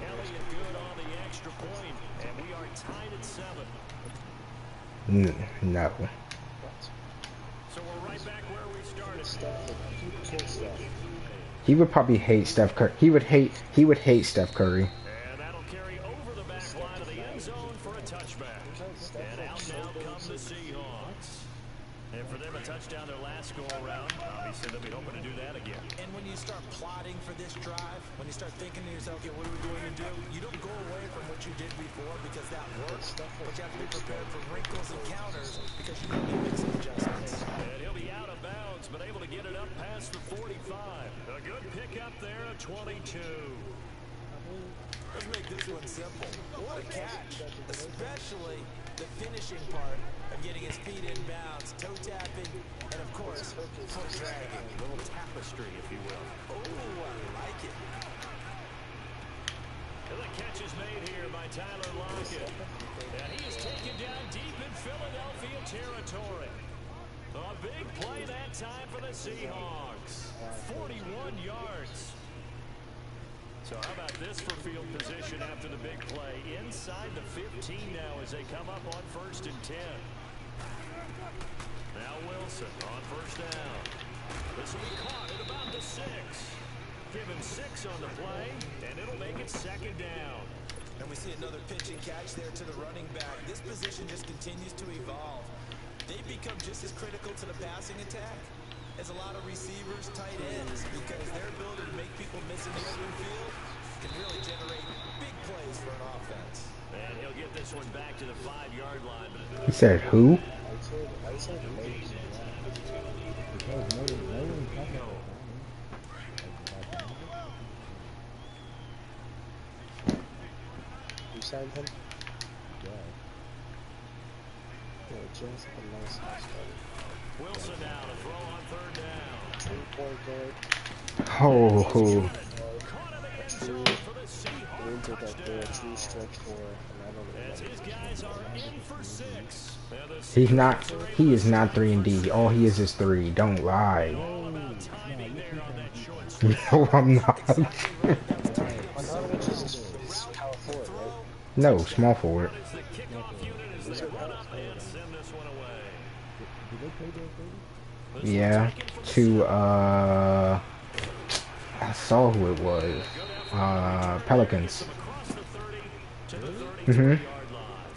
Elliott good on the extra point, and we are tied at 7. No. So we're right back where we started. He would probably hate Steph Curry. He would hate Steph Curry. And that'll carry over the back line of the end zone for a touchback. And out now come the Seahawks. And for them, a touchdown their last go-around. Obviously, they'll be hoping to do that again. And when you start plotting for this drive, when you start thinking to yourself, okay, what are we going to do? You don't go away from what you did before because that works, but you have to be prepared for wrinkles and counters because you need to make some adjustments. And he'll be out of bounds, but able to get it up past the 45. A good pickup there at 22. Let's make this one simple. What a catch, especially the finishing part of getting his feet in bounds, toe tapping, and of course, foot dragging. A little tapestry, if you will. Oh, I like it. And the catch is made here by Tyler Lockett. And he is taken down deep in Philadelphia territory. A big play that time for the Seahawks. 41 yards. So how about this for field position after the big play? Inside the 15 now as they come up on 1st and 10. Now Wilson on 1st down. This will be caught at about the 6. Give him 6 on the play, and it'll make it 2nd down. And we see another pitch and catch there to the running back. This position just continues to evolve. They become just as critical to the passing attack as a lot of receivers, tight ends, because their ability to make people miss in the open field can really generate big plays for an offense. And he'll get this one back to the 5-yard line. He said who? You signed him? Yeah, just a nice house. Wilson now to throw on 3rd down. 3-point guard. Oh, Winter that they're a true stretch for, and I don't know. As his guys are in for 6. he's not. He is not 3 and D. All he is 3. Don't lie. All about timing there on that short No, I'm not. Power forward, right? No, small forward. It's the kickoff unit as they run up and send this one away. Yeah. To I saw who it was. Pelicans. Across the 30 to the 33-yard line.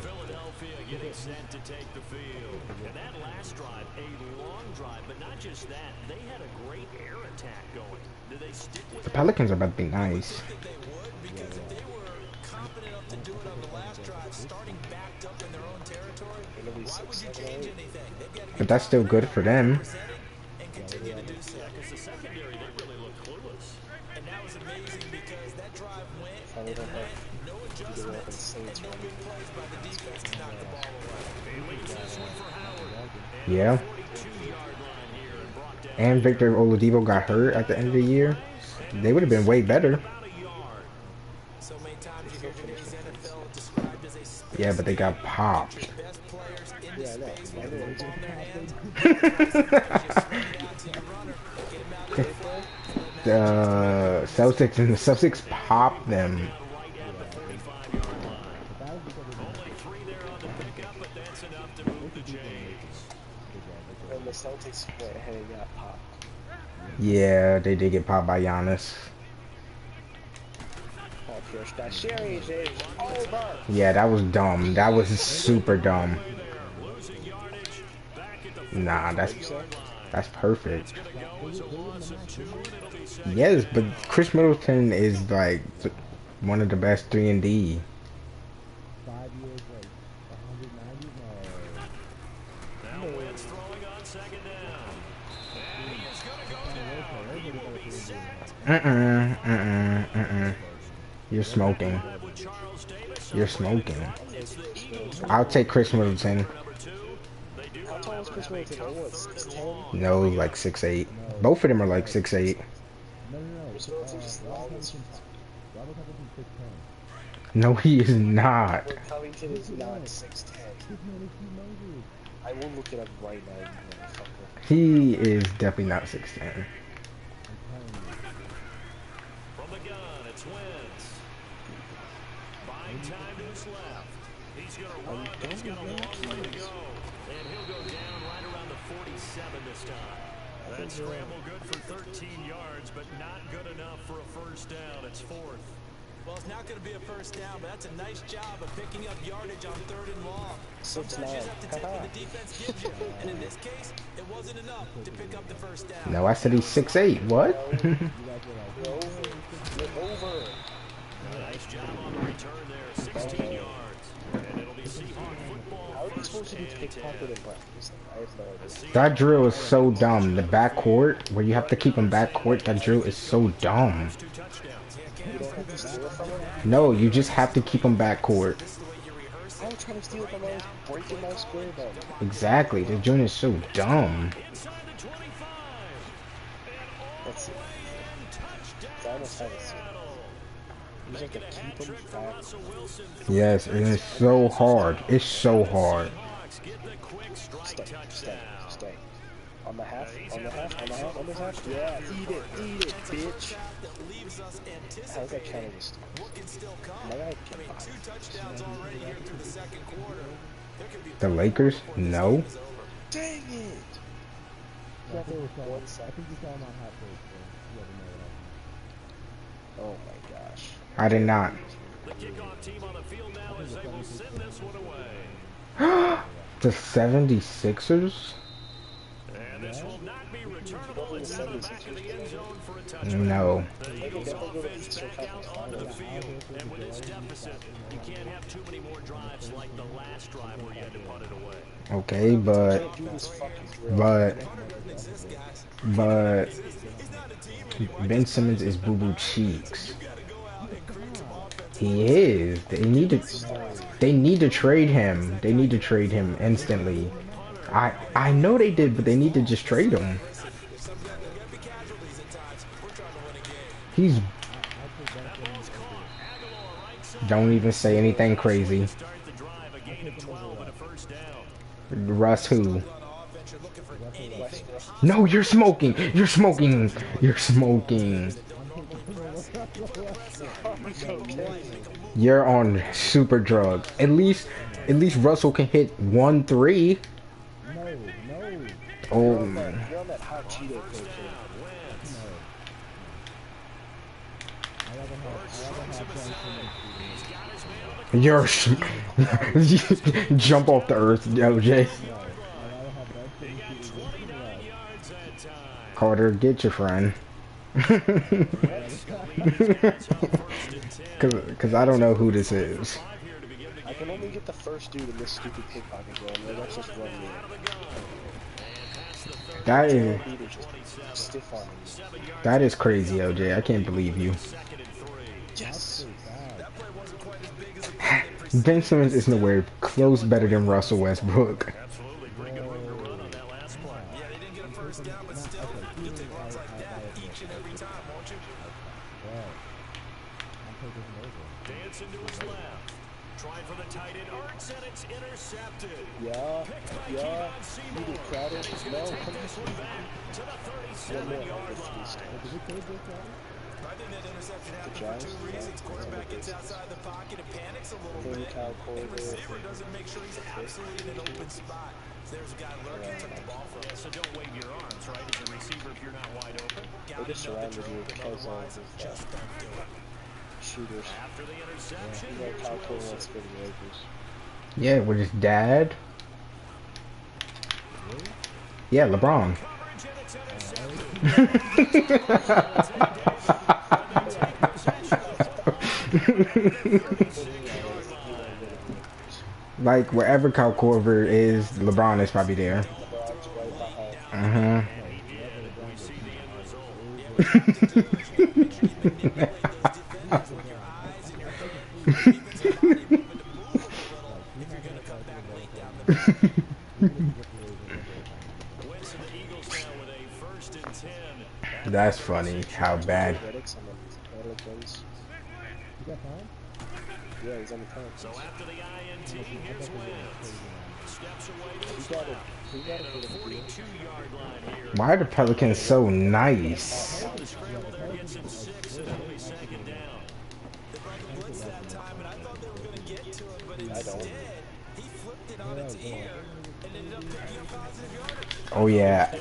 Philadelphia getting set to take the field. And that last drive, a long drive, but not just that. They had a great air attack going. Did they stick with The Pelicans are about to be nice. I think they would, because if they were confident enough to do it on the last drive, starting backed up in their own territory, why would you change anything? They've got to be But that's still good for them. and continue to do so. because the secondary, they really look clueless. And that was amazing because that drive went, it went, no adjustments, and no big plays by the defense to knock the ball away. He leaves this one for Howard. Yeah. 42-yard line here and brought down And Victor Oladipo got hurt at the end of the year. They would have been way better. about a yard. So many times you hear today's NFL described as a space Yeah, but they got popped. league. Best players in the Yeah, I know. space with the football in their hands. The Celtics and the Celtics popped them. Right at the 35-yard line. Only 3 there on the pickup, but that's enough to move the chains. And the Celtics went ahead and got popped. Yeah, they did get popped by Giannis. Oh, Pierce, that series is over. Yeah, that was dumb. That was super dumb. Losing yardage back at the Nah, that's perfect. gonna go as a loss of 2, and it'll be second. Yes, but Chris Middleton is like one of the best 3 and D. 5 years, like 190. Now Wentz throwing on 2nd down. And he is gonna go down. He will be sacked. You're smoking. With Charles Davis. You're smoking. It's the Eagles. I'll take Chris Middleton. Number 2. They do, How tall is Chris Middleton? Oh, what, 6'10"? No, like 6'8". Both of them are like 6'8". No. Chris Middleton's just long as Robert Covington's 6'10". No, he is not. Robert Covington is not 6'10". I will look it up right now, you motherfucker. He is definitely not 6'10". From the gun, it's Wentz. Buying time to his left. He's going to run, but he's got a long way to go. And he'll go down right around the 47 this time. That scramble good for 13 yards, but not good enough for a first down. It's 4th. Well, it's not going to be a first down, but that's a nice job of picking up yardage on 3rd and long. Sometimes you just have to take what the defense gives you, and in this case, it wasn't enough to pick up the first down. No, I said he's 6'8". What? You're over. Nice job on the return there. 16 yards. And it'll be Seahawk football. How are you supposed to be pickpocketed in practice? I have no idea. That drill is so dumb. The backcourt, where you have to keep him backcourt, that drill is so dumb. 2 touchdowns. You don't have to steal from him? No, you just have to keep him backcourt. How Bro trying to steal from us, breaking my square button. Exactly. The joint is so dumb. That's it. I almost have a seal. You just have to keep them back. Yes, and it's so hard. It's so hard. Stay. On the half, on the half, on the half, on the half. Yeah, eat it, bitch. How's that counting this? My guy The Lakers? No. Dang it! I think you saw him on hot break, so you never know what Oh my gosh. I did not. The kickoff team on the field now as they will send this one away. The 76ers? And this will not be returnable. It's out of the back of the end zone for a touchback. No. The Eagles offense back out onto the field. And with its deficit, you can't have too many more drives like the last drive where you had to punt it away. Okay, but Ben Simmons is Boo Boo Cheeks. He is. They need to trade him. They need to trade him instantly. I know they did, but they need to just trade him. He's don't even say anything crazy. Russ who? No, you're smoking. You're smoking. You're smoking. You're on super drugs. At least Russell can hit 1-3. Oh man. You're on that hot Cheeto cocaine. You're jump off the earth, OJ. Carter, get your friend. Cause I don't know who this is. I can only get the first dude in this stupid pickpocket game. Let's just run me. That is crazy, OJ. I can't believe you. Yes. Ben Simmons is nowhere close better than Russell Westbrook. Absolutely. Pretty good room to run on that last play. Yeah, they didn't get a first down, but still, you'll take runs like that each and every time, won't you? Dancing to his left. Trying for the tight end. Arts, and it's intercepted. Yeah. You did Crowder. And he's going to take this one back to the 37-yard line. I think that interception happened for two reasons. Quarterback gets outside the pocket and panics a little bit. And receiver doesn't make sure he's absolutely in an open spot. There's a guy lurking, took the ball from him. So don't wave your arms, right, as a receiver if you're not wide open. They just surrounded you because of shooters. After the interception, You got Kyle Korver that's good in the Lakers. Yeah, with his dad. Yeah, LeBron. Like wherever Kyle Korver is, LeBron is probably there. That's funny. How bad. Yeah, he's on the phone. So after the INT, here's Wentz. Steps away to his left. And at the 42-yard line here. Why are the Pelicans so nice? The scramble there gets him 6, and it'll be second down. They brought the blitz that time, and I thought they were going to get to him, but instead, he flipped it on its ear and ended up picking a positive yardage. Oh yeah.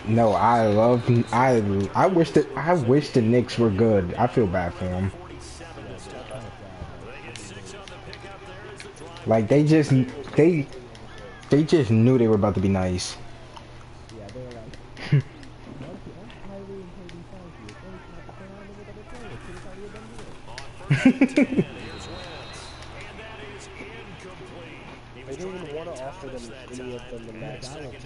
No, I wish the Knicks were good. I feel bad for them. Like they just knew they were about to be nice. Yeah, they were like, They didn't even want to offer them any of them the max contract.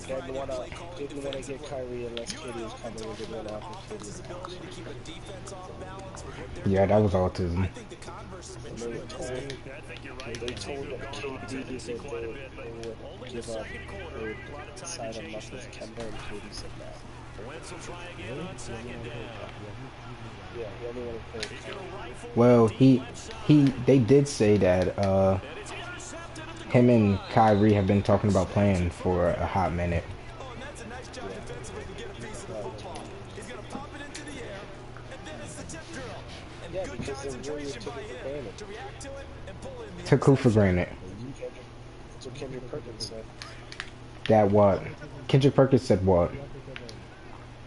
Didn't want to get Kyrie unless KD was coming. They didn't want to offer KD the max. Yeah, that was autism. And they told KD that they would give up, they would sign him up with Kemba, and KD said no. Wentz will try again on second down. Yeah, he only wanted to play Kemba. Well, they did say that him and Kyrie have been talking about playing for a hot minute. Yeah, because the Warriors took it for granted. Took who for granted? That's what Kendrick Perkins said. That what? Kendrick Perkins said what?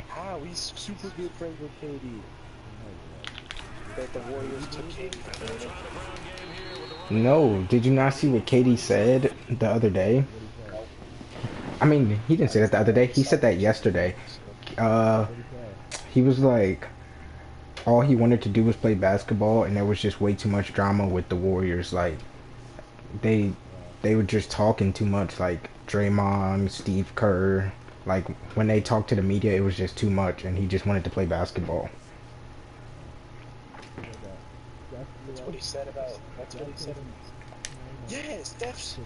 How? He's super good friends with KD. That the Warriors took KD for granted. No, did you not see what KD said the other day? I mean, he didn't say that the other day. He said that yesterday. He was like, all he wanted to do was play basketball, and there was just way too much drama with the Warriors. Like, they were just talking too much. Like Draymond, Steve Kerr. Like when they talked to the media, it was just too much, and he just wanted to play basketball. That's what he said about. That's what he said. Yeah, Steph's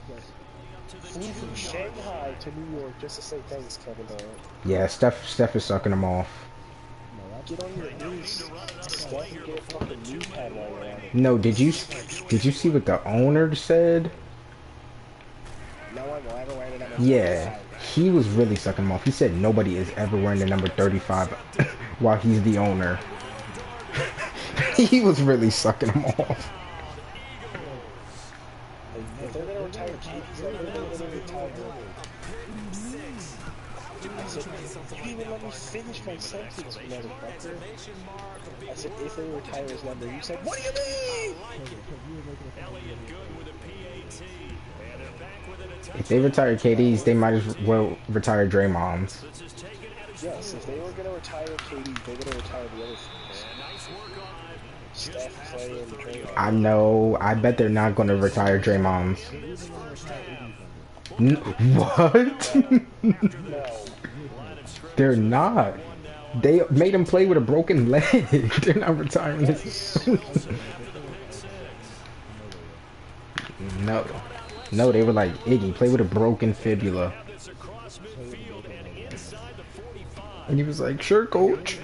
flew from Shanghai to New York just to say thanks, Kevin Durant. Yeah, Steph is sucking him off. Get on your knees, Steph, and get a fucking knee pad while you're at it. No, did you see what the owner said? No, I'm wearing the number 35. Yeah, he was really sucking him off. He said nobody is ever wearing the number 35 while he's the owner. He was really sucking him off. If they're gonna retire KD, they're gonna retire. I said, you didn't even let me finish my sentence, motherfucker. I said, if they retire his number, you said, what do you mean? If they retire KD's, they might as well retire Draymond's. Yes, if they were gonna retire KD, they're gonna retire the other things. Steph, Clay, and Draymond. I know. I bet they're not gonna retire Draymond's. What? No. They're not. They made him play with a broken leg. They're not retiring his. No. No, they were like, Iggy, play with a broken fibula. And he was like, sure, coach.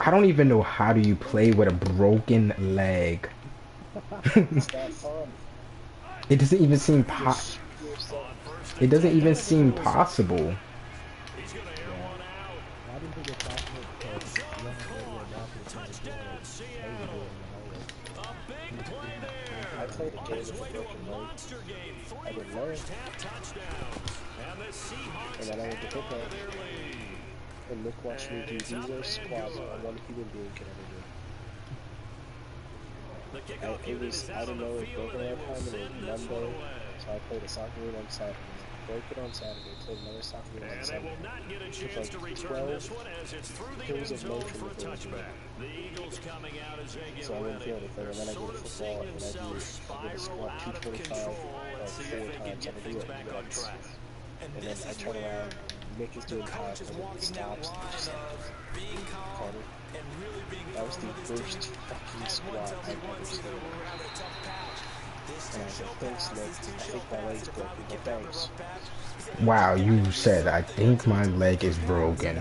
I don't even know how do you play with a broken leg. It doesn't even seem It doesn't even seem possible. I played a game with a broken leg. I didn't know it. And then I went to football. And Nick watched me do the worst squats one human being could ever do. It was, I don't know, it broke around time, and it was Monday, so I played a soccer game on Saturday. Broke it on Saturday, played another soccer game on Sunday. Took like 12 pills of motion to go through. So I wouldn't feel anything, and then I go to football, and I do a squat 225 like 4 times, and I do it once. And then I turn around, Nick is doing 5, and then he stops, and he just like, Carter. That was the worst fucking squat I've ever seen. And I said, thanks, Nick. I think my leg's broken, but thanks. Wow, you said, I think my leg is broken. I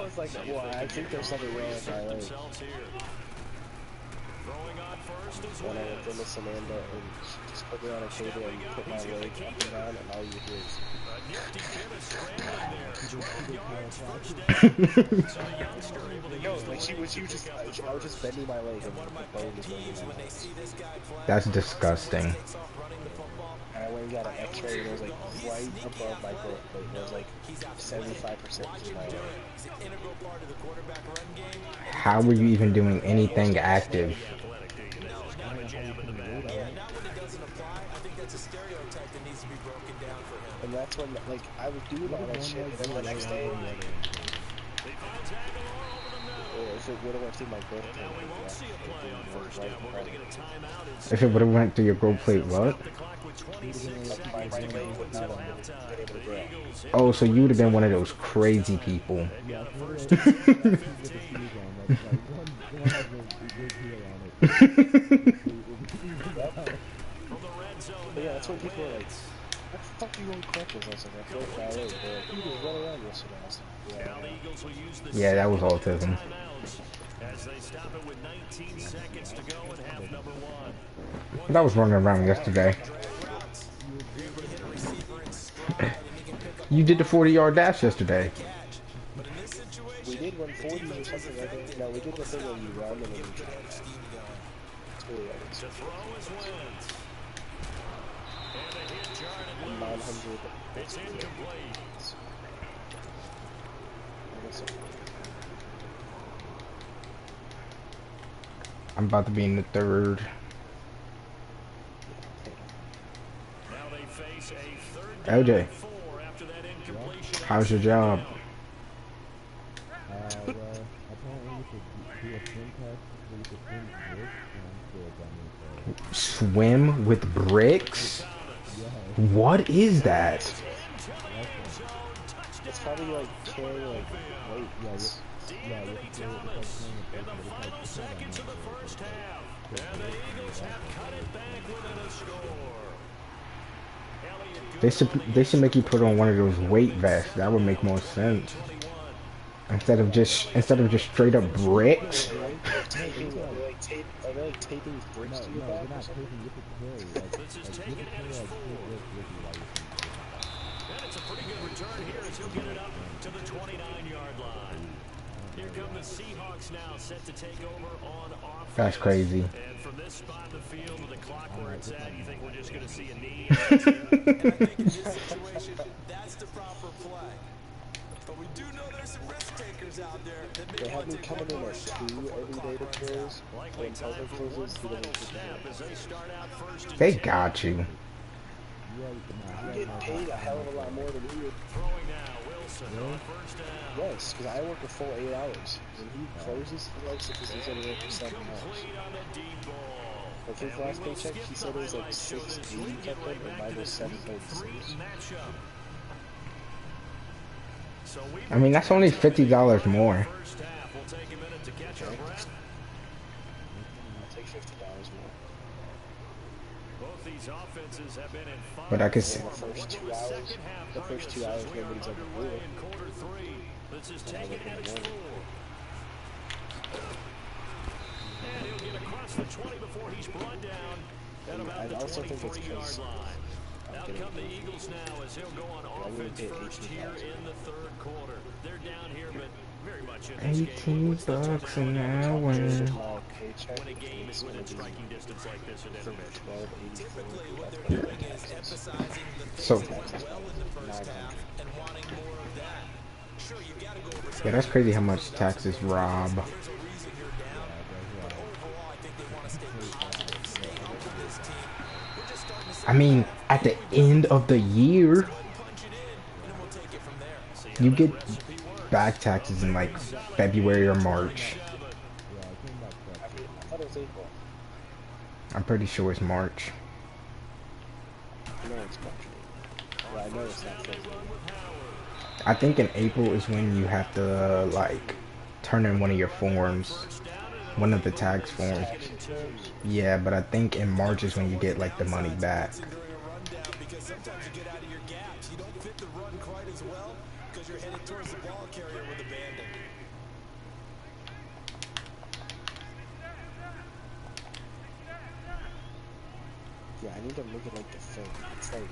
was like, well, I think there's something wrong with my leg. And I went to Miss Amanda and she just put me on a table and put my leg up and down, and all you hear is... No, like she was just, I was just bending my leg and the bone was bending my leg. That's disgusting. And I went and got an x-ray and it was like right above my growth plate. It was like 75% in my leg. How were you even doing anything active? And that's when, like, I was doing all that shit, and then the next day, if it would have went through my growth plate, Now we won't see a play on first down. We're going to get a timeout. If it would have went through your growth plate, what? The clock with 26 seconds to go until halftime. The Eagles hit Oh, so you would have been one of those crazy people. They've got a first and 10 at 15. From the red zone. But yeah, that's when people are like, what the fuck are you going crutches? I was like, I feel like ballet. They're like, you just run around yesterday. I was like, Now the Eagles will use the Yeah, that was autism. timeouts as they stop it with 19 seconds to go in half number one. I was running around yesterday. You did the 40-yard dash yesterday. we did run 40s or something like that. No, we did the thing where you run and then you try. It's really like To throw is Wentz. And a hit yard and lose. 900. It's incomplete. I'm about to be in the third. Now they face a third LJ, down and 4 after that incompletion. how's your job? Well, apparently we should do a swim test where you could swim bricks, and I'm still dummy, so... Swim with bricks? What is that? It's probably like carrying like weight. Yeah, you can do it with In the final seconds of the first half. And the Eagles have cut it back within a score. They should make you put on one of those weight vests. That would make more sense. Instead of just straight up bricks. Are they like taping bricks to your back? They're not taking you could carry. This is taken at his 4. And it's a pretty good return here as he'll get it up to the 29-yard line. Here come the Seahawks now, set to take over on offense. That's crazy. And from this spot in the field with the clock where it's at, you think we're just going to see a knee? And I think in this situation, that's the proper play. But we do know there's some risk takers out there that They may have want me to take coming one in more at shot 2 before the every clock day to runs close. Likely When time puzzle for closes, one he final doesn't snap as they start out first and They 10. got you. You get paid a hell of a lot more than he would. Throwing now, Wilson on first down. Yes, because I work a full 8 hours. When he closes, he likes it because he's only working 7 hours. Incomplete on the deep ball. Like his And we last will paycheck, skip he the said it was like highlights show this 680 week. Get something, right and back mine to was this week 3 736. matchup. So we I mean, that's only $50 more. first half. We'll take a minute to catch our breath. I'll take $50 more. Both these offenses have been in fine But I could In the first 2 hours, nobody's ever blew it. in quarter 3. This is taken at his 4. And he'll get across the 20 before he's brought down at about the also think it's 23-yard 'cause line. Out getting come the Eagles now as he'll go on offense get first 18 here bucks. in the third quarter. They're down here, but very much in this game. 18 What's the bucks an totality of hour. the My clock paycheck when a game is is gonna within be striking distance like this in intermission? Typically, what they're doing is emphasizing the things So- that went well in the first half and wanting more of that. Sure, you got to go over some Yeah, that's crazy how much taxes rob. There's a reason you're down, but overall, I think they want to stay positive, stay up with this team. We're just starting to see I mean, at the end of the year, punch it in, and then we'll take it from there. you get back taxes in like February or March. I thought it was April. I'm pretty sure it's March. No, it's March. Yeah, I know it's not February. I think in April is when you have to like turn in one of your forms, one of the tax forms. Yeah, but I think in March is when you get like the money back. During a rundown, because sometimes you get out of your gaps. You don't fit the run quite as well because you're headed towards the ball carrier with abandon. Yeah, I need to look at like the film. It's like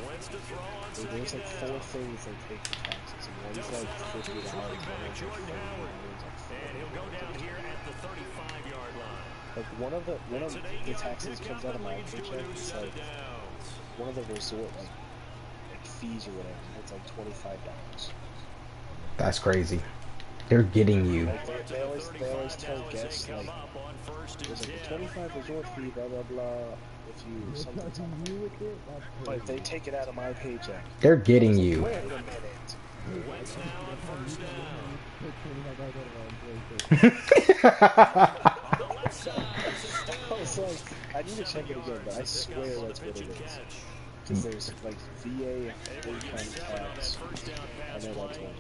Wentz to throw on there's second like down. 4 things they take for taxes, and one's like $50, Running back one's Jordan like Howard. $30, And he'll go down here at the 35-yard line. like one of the taxes comes out of my Leads to a paycheck. new It's set like of downs. one of the resort like fees or whatever. It's like $25. That's crazy. They're getting you. Like they always tell guests like there's like a 25 resort fee, blah blah blah. If you something, but they take it out of my paycheck. They're getting you. Wait a minute. Wentz now on first down. was like, I need to check it again, but I swear that's what it is. Because there's like VA income tax. I know that's one.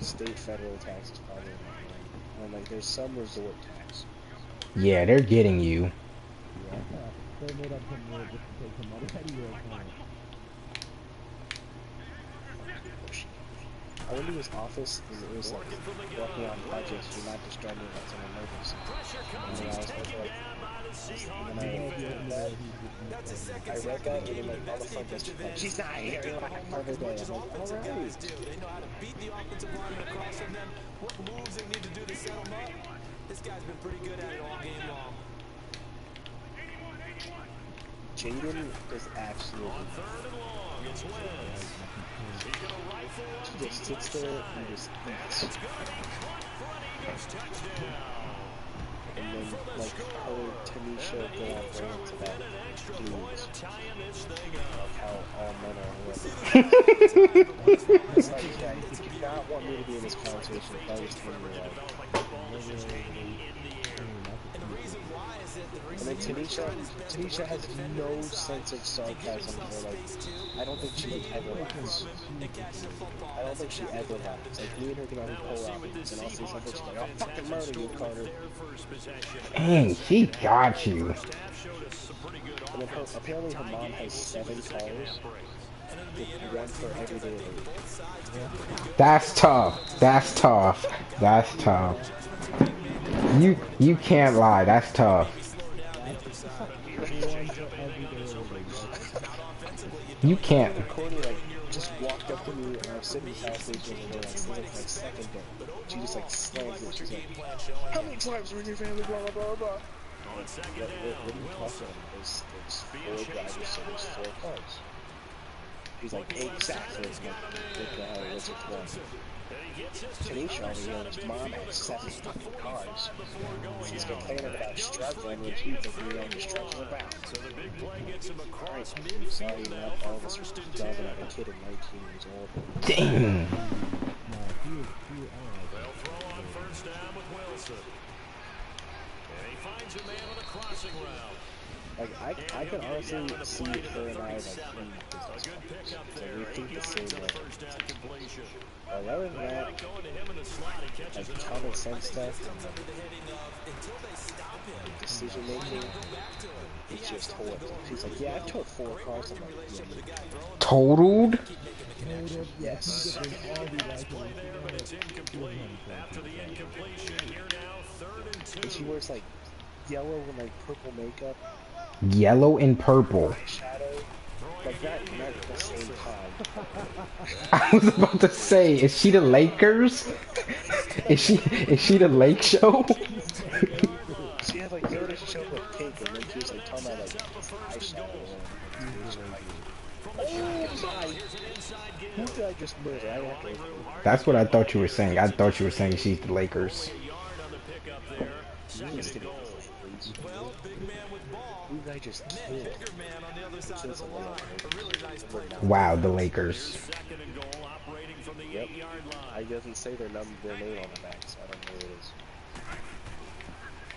State federal tax is probably not one. And like there's some resort tax. Yeah, they're getting you. Yeah. They made up some rule just to take some money out of your account. I went to his office and it was like working on projects. You're not just trying to that's an emergency. And then I was like, I read that and then like all the front desk was like, she's not here for the day. I'm like, alright. They know how to beat the offensive lineman across from them, what moves they need to do to set them up. This guy's been pretty good at it all game long. Jaden is absolutely he just sits there and just eats. And then, like, her Tanisha go on rants about dudes. Of how all men are whatever. It's like, yeah, if you do not want me to be in this conversation, please tell me like. And then Tanisha has no sense of sarcasm or like, I don't think she ever laughs. I don't think she ever laughs. Like, me and her can only pull out and I'll say something, she's like, I'll fucking murder you, Carter. Dang, she got you. And then apparently her mom has 7 cars. One for every day of the week. That's tough. That's tough. That's tough. You can't lie. That's tough. You can't. Courtney like just walked up to me and I was sitting in the power station and it's like second day. She just like slams it. She's like, how many times were in your family? Blah blah blah blah. What are you talking about? There's 4 drivers, so there's 4 cars. He's like, exactly. What the hell? What's it for? Tanisha over here, his mom has 7 fucking cars. She's complaining about struggling when she thinks we don't just struggle about. Alright, sorry, not all of us are driving like a kid at 19 years old. Damn. They'll throw on first down with Wilson. And he finds a man on a crossing route. Like, I can honestly see her and I, like, being business partners. Like, we think the same way. But other than that, like, common sense stuff, like, decision making, it's just horrible. She's like, yeah, I've towed 4 cars. I'm like, yeah. Totaled? Yes. And she wears, like, yellow and, like, purple makeup. Yellow and purple. Shadow. Like, not the same time. I was about to say, is she the Lakers? Is she the Lake Show? She had like the other show with pink, and then she was like talking about like eyeshadow and like, who did I just murder? I have to. That's what I thought you were saying. I thought you were saying she's the Lakers. Who did I just kill? Wow, the Lakers. Yep. I doesn't say their name on the back, so I don't know who it is.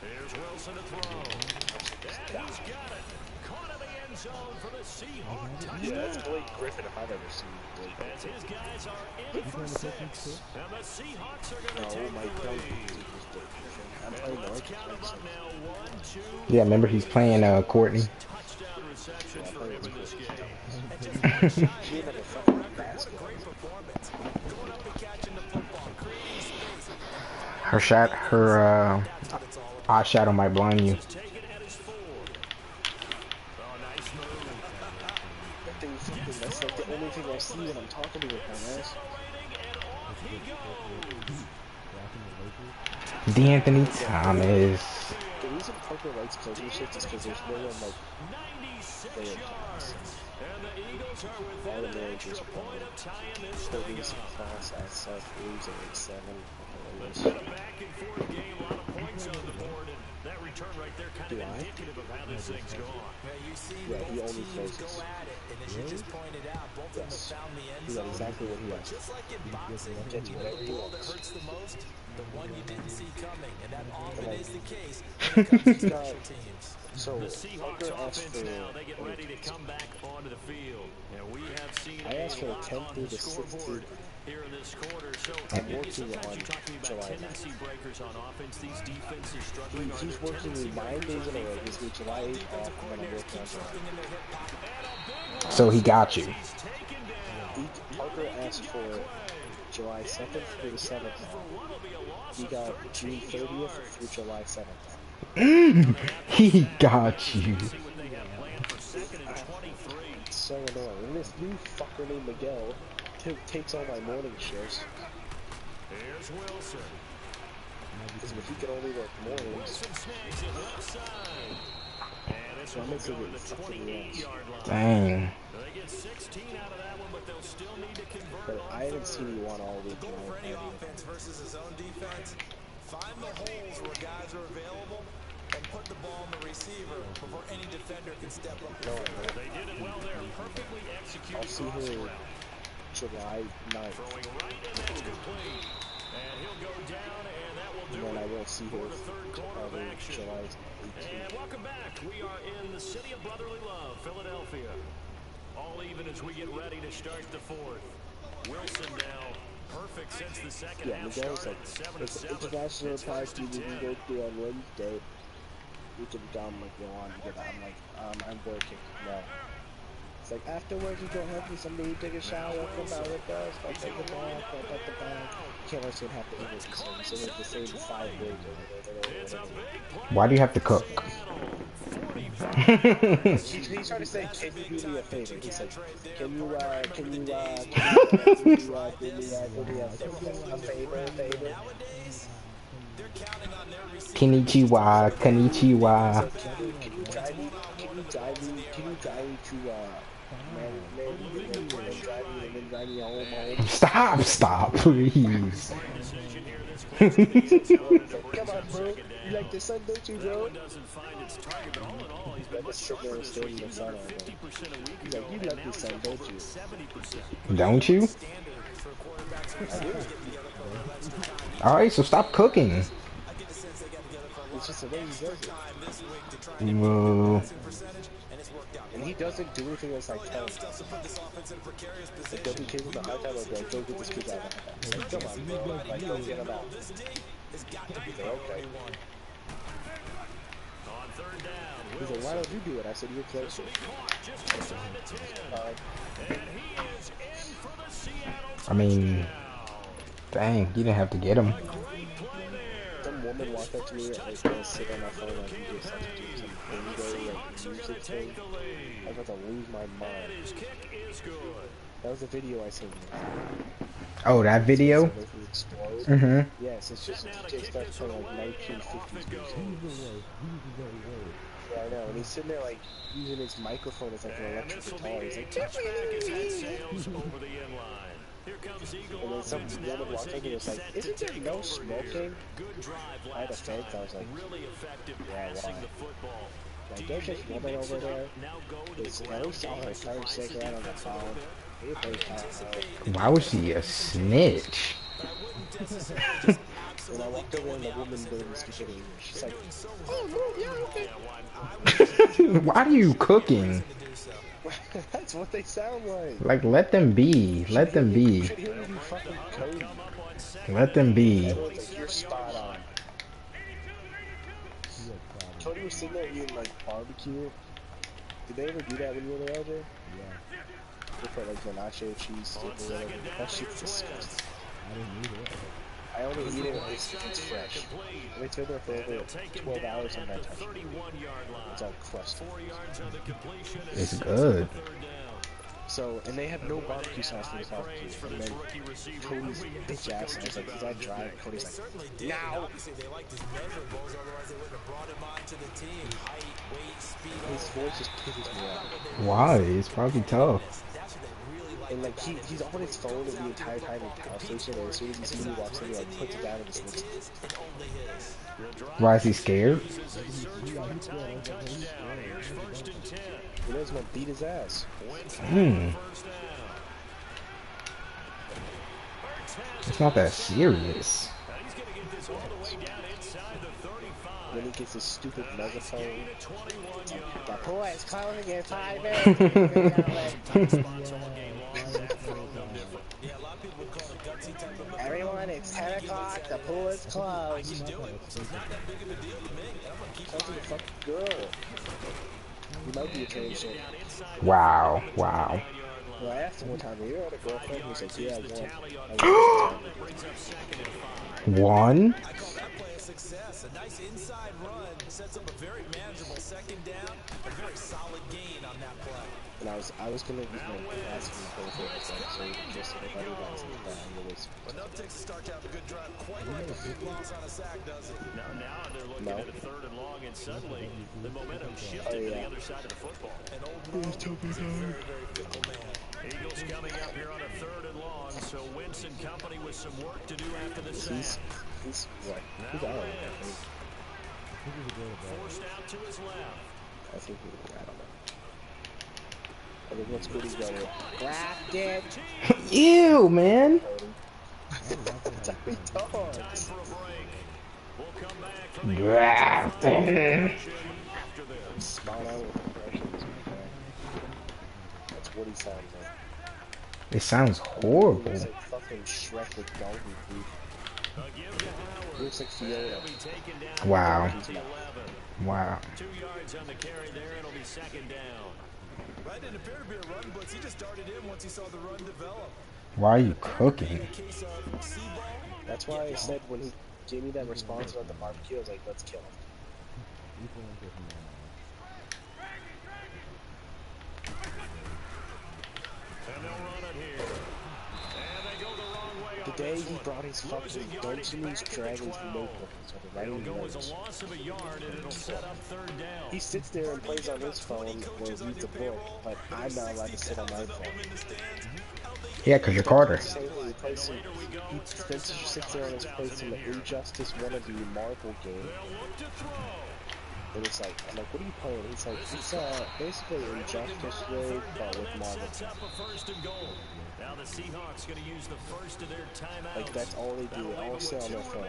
Here's Wilson to throw. And he's got it. Caught in the end zone for the Seahawks. Yeah, that's Blake Griffin if I've ever seen Blake Griffin. As his guys are in for 6. And the Seahawks are going to take the lead. I'm playing North. Yeah, remember he's playing Courtney. Touchdown reception for him in this game. She had like a fucking basket. Her eye shadow might blind you. That's like the only thing I see when I'm talking to her, dumbass. D'Anthony Thomas. The reason Parker likes closing shifts is because there's no one like there. All the managers are playing. Closing class at Seth leaves at like 7. Let's get a back and forth game, a lot of points on the board, and that return right there kind of indicative of how this thing's gone. Yeah, he only closes. Yes. He got exactly what he wants. Gets whatever he wants. The one you didn't see coming, and that often is the case when it comes to special teams. So, The Seahawks offense now, they get ready to come back onto the field. And we have seen I asked for a a lot 10 on through the the 16. scoreboard here in this quarter. So I'm working sometimes on you're talking about July tendency breakers on offense. These defenses struggling. He's working me 9 days in a row. Gives me July 8th off, and then I'm working on July. So he got you. Parker asked for July 2nd through the 7th. He got June 30th through July 7th. He got you. It's so annoying. And this new fucker named Miguel takes all my morning shifts. Here's Wilson. Because if he could only work mornings. Wilson snags it left side. And this So one I'm will go into to the 28-yard line. Dang. They get 16 out of that one, but they'll still need to convert. But I haven't seen you on all week. The goal for any offense versus a zone defense, find the holes where guys are available and put the ball in the receiver before any defender can step up. They did it well there. Perfectly executed. I'll see her July 9th. Throwing right, and that's complete. And he'll go down, and that will do And then I it will see her for the third quarter of action. July 18th. And welcome back. We are in the city of brotherly love, Philadelphia. All even as we get ready to start the fourth. Wilson now perfect since the second half Miguel's started. like, it's International Party, we can go through on Wednesday. We can come, like, go on together. I'm like, I'm working. No. It's like, afterwards, you don't have me, somebody take a shower, come out with us, I'll take a bath, I'll put the bath. Can't let someone have to eat it, so it's the same 5 days over there. Why do you have to cook? He's trying to say, can you do me a favor? He's like, can you do me a favor? Konnichiwa, konnichiwa. Can you drive me to Stop, please. Come on, bro. You like the sun, don't you, bro? Like, sit there and stare in the sun all day. He's like, you like the sun, don't you? Don't you? I do. Alright, so stop cooking. It's just the way he does it. Whoa. And he doesn't do anything else like tell him. Like, doesn't give him a hard time, like, go get this kid out of the house. Like, come on, bro. Like, go get him out. Like, okay. He's like, why don't you do it? I said, you're closer. I mean, dang, you didn't have to get him. Some woman walked up to me, like, I sit on my phone, like, you just have to do some bingo, like, music thing. I was about to lose my mind. That was the video I sent you. Oh, that video? Mm-hmm. Yes, it's just, it starts playing, like, 1950s music. Yeah, I know, and he's sitting there, like, using his microphone as, like, an electric guitar. He's like, and then some woman walked over and was like, isn't there no smoking by the fence? I was like, yeah, why? Like, there's this woman over there. I always saw her turn cigarette on the phone. Why was she a snitch? And I walked over and the woman didn't speak English. She's like, oh, no, yeah, okay. Why are you cooking? That's what they sound like. Like, let them be. Let them be. Let them be. Like, you're spot on. Cody was sitting there eating, like, barbecue. Did they ever do that when you were there, LJ? Yeah. They put, like, the nacho cheese or whatever. That shit's disgusting. I didn't eat it. I only eat it if it's fresh. They sit there for over 12 hours on that touch. It's all crusty. It's good. So, and they have no barbecue sauce in this barbecue. And then Cody's bitch ass, and I was like, is that dry? And Cody's like, now! His voice just pisses me off. Why? It's probably tough. And like he's on his phone the entire time in Power Station, and as soon as he sees me walks in, he like puts it down and just listens. Why is he scared? He knows gonna beat his ass. It's not that serious. Then he gets his stupid megaphone. The pool is closing in 5 Yeah, minutes. Yeah, a lot of people would call it a gutsy type of move. Everyone, it's 10 o'clock. The pool is I closed. can do it, so it's not that big of a deal to me. I'm gonna keep Talk to the fucking girl. He might be a transition. Wow, wow. Well, I asked him one time, "You had a girlfriend?" He said, "Yeah, One? I call that play a success. A nice inside run sets up a very manageable second down, a very solid gain on that play. And I was gonna ask him to go for it, so just everybody else is down. But no takes to start to have a good drive, quite like a big loss on a sack, does it? Now they're looking at a 3rd and long, and suddenly the momentum shifted to the other side of the football. And old Mo is a very, very fickle man. Eagles coming up here on a 3rd and long, so Wentz and company with some work to do after the sack. He's what? He's all right, I think. Forced out to his left. I think I don't know. I think what's good is better. Grabbed it. Ew, man. That's how he talks. Time for a break. We'll come back from the Grafton. after this. Spot on with impressions, okay? That's what he sounds like. It sounds horrible. He's like fucking Shrek with donkey food. He looks like Fiona. Wow. Wow. 2 yards on the carry there. It'll be 2nd down. Right, didn't appear to be a run blitz. He just darted in once he saw the run develop. Why are you cooking? That's why I said when he gave me that response about the barbecue, I was like, let's kill him. And they'll run it here. And they go the wrong way The on day this he one. brought his fucking Dungeons Dragons notebook and started It'll writing go as notes. a loss of a yard, and it'll set up 3rd down. He sits there and plays on his phone or reads a book, but I'm not allowed to sit on my phone. Yeah, because you're Carter. Same thing, he plays some, Spencer sits there and is playing some Injustice wannabe Marvel game. And it's like, I'm like, what are you playing? He's like, it's basically Injustice Wave, but with Marvel. Now the Seahawks going to use the first of their timeouts. Like, that's all they do. They all sit on their phone.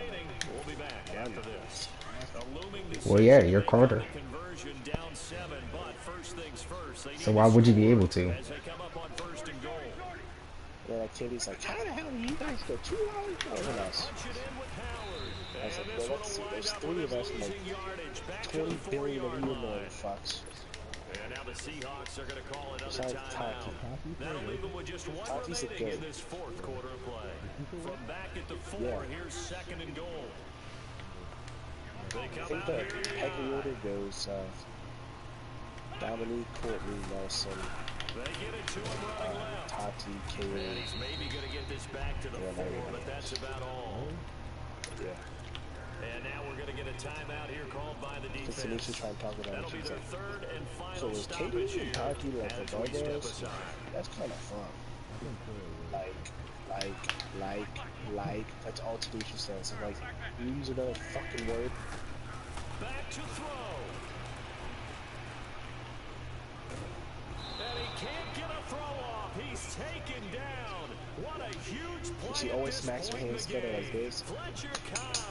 We'll be back after this. Well, yeah, you're Carter. Conversion down 7, but first things first. So why would you be able to? As they come up on 1st and goal. Their activity's like, how the hell do you guys go 2 hours more than us? I was like, well, let's see. There's 3 of us and like 20 billion of you motherfuckers. And now the Seahawks are going to call another Besides timeout. That'll leave them with just one Taki's remaining good. in this 4th quarter of play. From back at the 4, here's 2nd and goal. They I come think out the here pecking order goes Dominique, Courtney, Nelson, They get it to him running left. Tati, Kaylee. He's maybe going to get this back to the 4, but that's about all. Yeah. And now we're going to get a timeout here called by the Because defense. Tanisha trying to talk about it, That'll be she's their like, 3rd and so final is stoppage Katie and Tati here like the as we step Gargoyles? aside. That's kind of fun. Like, that's all Tanisha says. So like, you use another fucking word. Back to throw. And he can't get a throw off. He's taken down. What a huge play. She always smacks her hands together like this. Fletcher Cox.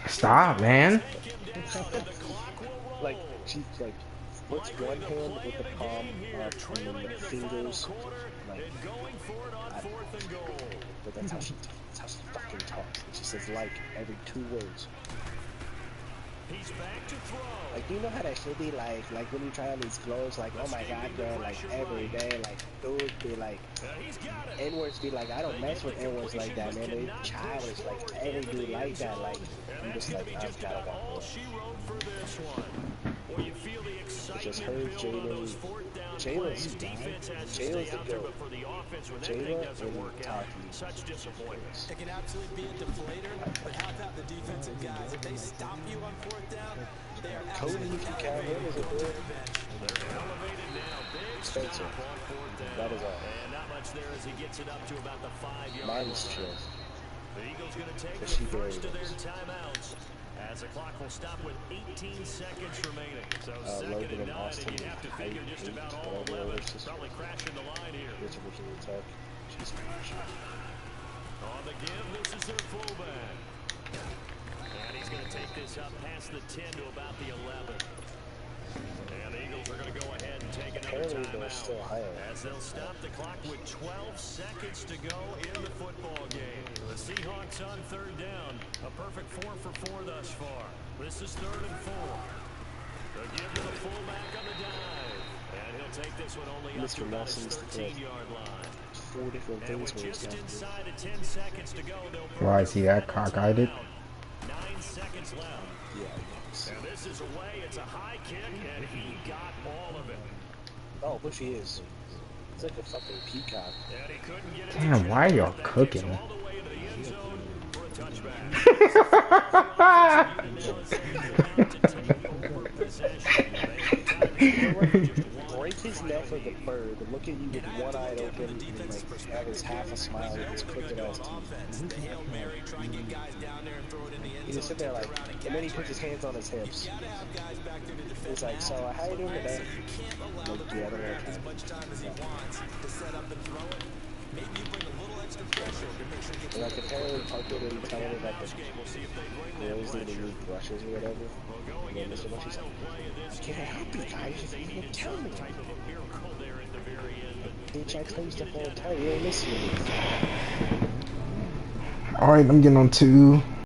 Stop, man. Like, she like puts one hand with the palm up and then the fingers. Like, but that's how she fucking talks. And she says like every 2 words. He's back to throw. Like, you know how that should be like when you try on these clothes, like, oh my god, girl, like every day, like, dudes be like, N-words be like, I don't mess with N-words like that, man. They childish, like, every dude like that, like, I'm just like, I gotta go. It's just her, Jalen, Jalen's a girl. Jalen and Tati. Such disappointment. It can absolutely be a deflator, but how about the defensive guys? If they stop you on 4th down, they are Cody, you can count him as a good. Spencer. That is all. And not much there as he gets it up to about the 5-yard line. Mine's chill. The Eagles going to take But the she first of very their is. timeouts as the clock will stop with 18 seconds remaining. So Logan 2nd and and 9, Austin, and you'd have to figure just about all whatever 11 their sister. probably crashing the line here. Which originally attack. She's On the give, this is their fullback. And he's going to take this this up past the 10 to about the 11. And the Eagles are going to go ahead and take another timeout as they'll stop the clock with 12 seconds to go in the football game. The Seahawks on third down. A perfect 4 for 4 thus far. This is 3rd and 4. They'll give to the fullback on the dive. And he'll take this one only up to about his 13-yard line. 4 different And things with where just it's inside of 10 seconds to go, they'll Why is he that cockeyed? 9 seconds left. Yeah. And this is away. It's a high kick, and he got all of it. Oh, which he is. It's like a fucking peacock. And he couldn't get it. Damn, why are y'all cooking? All the way into the end zone for a touchback. Break his neck like a bird, look at you with one eye open, and like have his half a smile with his crooked ass teeth. He just sit there like, and then he puts his hands on his hips. He's like, so how you doing today? Like, yeah, I don't know. And I could totally talk to him and tell him about the girls that need brushes or whatever. And then Mr. Bush is like, can't help you guys if you didn't tell me. Bitch, I told you stuff all the time. You don't listen to me. Alright, I'm getting on 2.